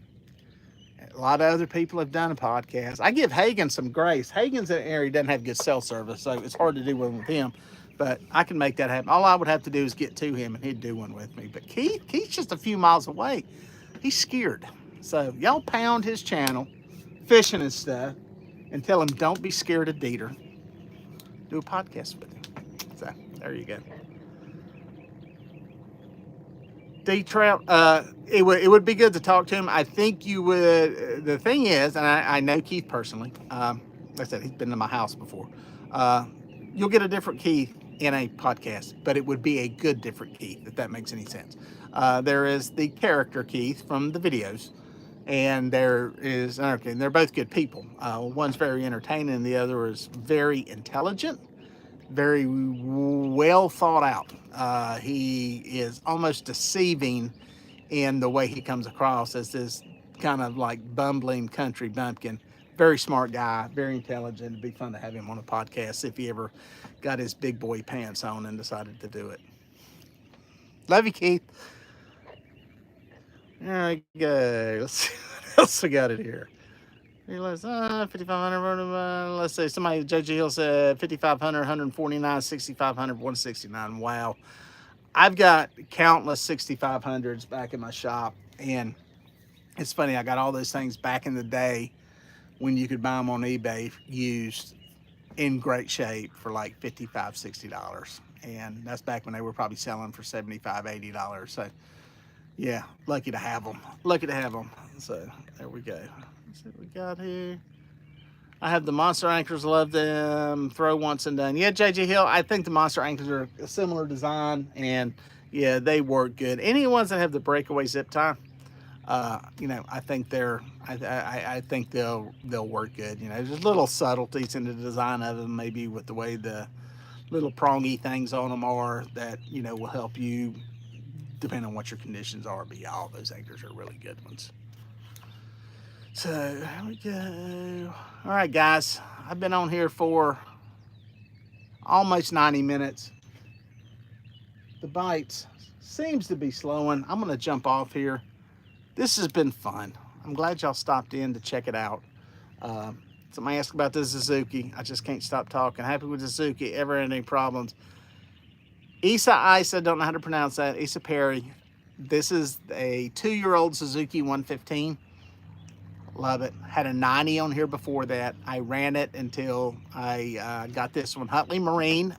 a lot of other people have done a podcast. I give Hagen some grace. Hagen's in an area doesn't have good cell service, so it's hard to do one with him. But I can make that happen. All I would have to do is get to him, and he'd do one with me. But Keith's just a few miles away. He's scared. So y'all pound his channel, fishing and stuff, and tell him don't be scared of Dieter. Do a podcast with him. So there you go. D-Trout, it would be good to talk to him. I think you would. The thing is, and I know Keith personally. Like I said, he's been to my house before. You'll get a different Keith in a podcast, but it would be a good different Keith, if that makes any sense. There is the character Keith from the videos, and there is, okay, they're both good people. One's very entertaining, and the other is very intelligent, very well thought out. He is almost deceiving in the way he comes across as this kind of like bumbling country bumpkin. Very smart guy, very intelligent. It'd be fun to have him on a podcast if he ever got his big boy pants on and decided to do it. Love you, Keith. There we go. Let's see what else we got in here. 5,500. Let's say somebody, JG Hill said 5,500, 149, 6,500, 169. Wow. I've got countless 6,500s back in my shop. And it's funny, I got all those things back in the day when you could buy them on eBay used in great shape for like $55, $60. And that's back when they were probably selling for $75, $80. So yeah, lucky to have them. Lucky to have them. So there we go. Let's see what we got here. I have the monster anchors, love them. Throw once and done. Yeah, JJ Hill, I think the monster anchors are a similar design, and yeah, they work good. Any ones that have the breakaway zip tie, you know, I think I think they'll work good. You know, there's little subtleties in the design of them, maybe with the way the little prongy things on them are that, you know, will help you depending on what your conditions are. But yeah, all those anchors are really good ones. So here we go. All right, guys, I've been on here for almost 90 minutes. The bites seems to be slowing. I'm gonna jump off here. This has been fun. I'm glad y'all stopped in to check it out. Somebody asked about the Suzuki. I just can't stop talking. Happy with the Suzuki. Ever had any problems? Isa, don't know how to pronounce that. Isa Perry. This is a 2-year-old Suzuki 115. Love it. Had a 90 on here before that. I ran it until I got this one. Huntley Marine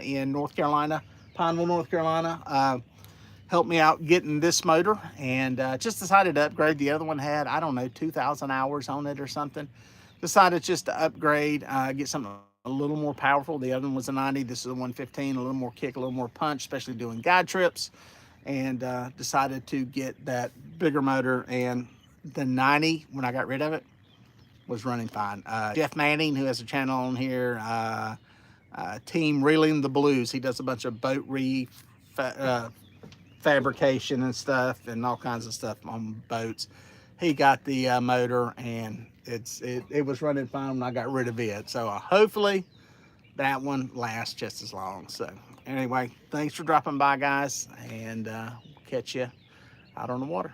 in North Carolina, Pineville, North Carolina. Helped me out getting this motor, and just decided to upgrade. The other one had, I don't know, 2,000 hours on it or something. Decided just to upgrade, get something a little more powerful. The other one was a 90. This is a 115, a little more kick, a little more punch, especially doing guide trips. And decided to get that bigger motor, and the 90, when I got rid of it, was running fine. Jeff Manning, who has a channel on here, Team Reeling the Blues. He does a bunch of boat fabrication and stuff, and all kinds of stuff on boats. He got the motor, and it was running fine when I got rid of it. So hopefully that one lasts just as long. So anyway, thanks for dropping by, guys, and we'll catch you out on the water.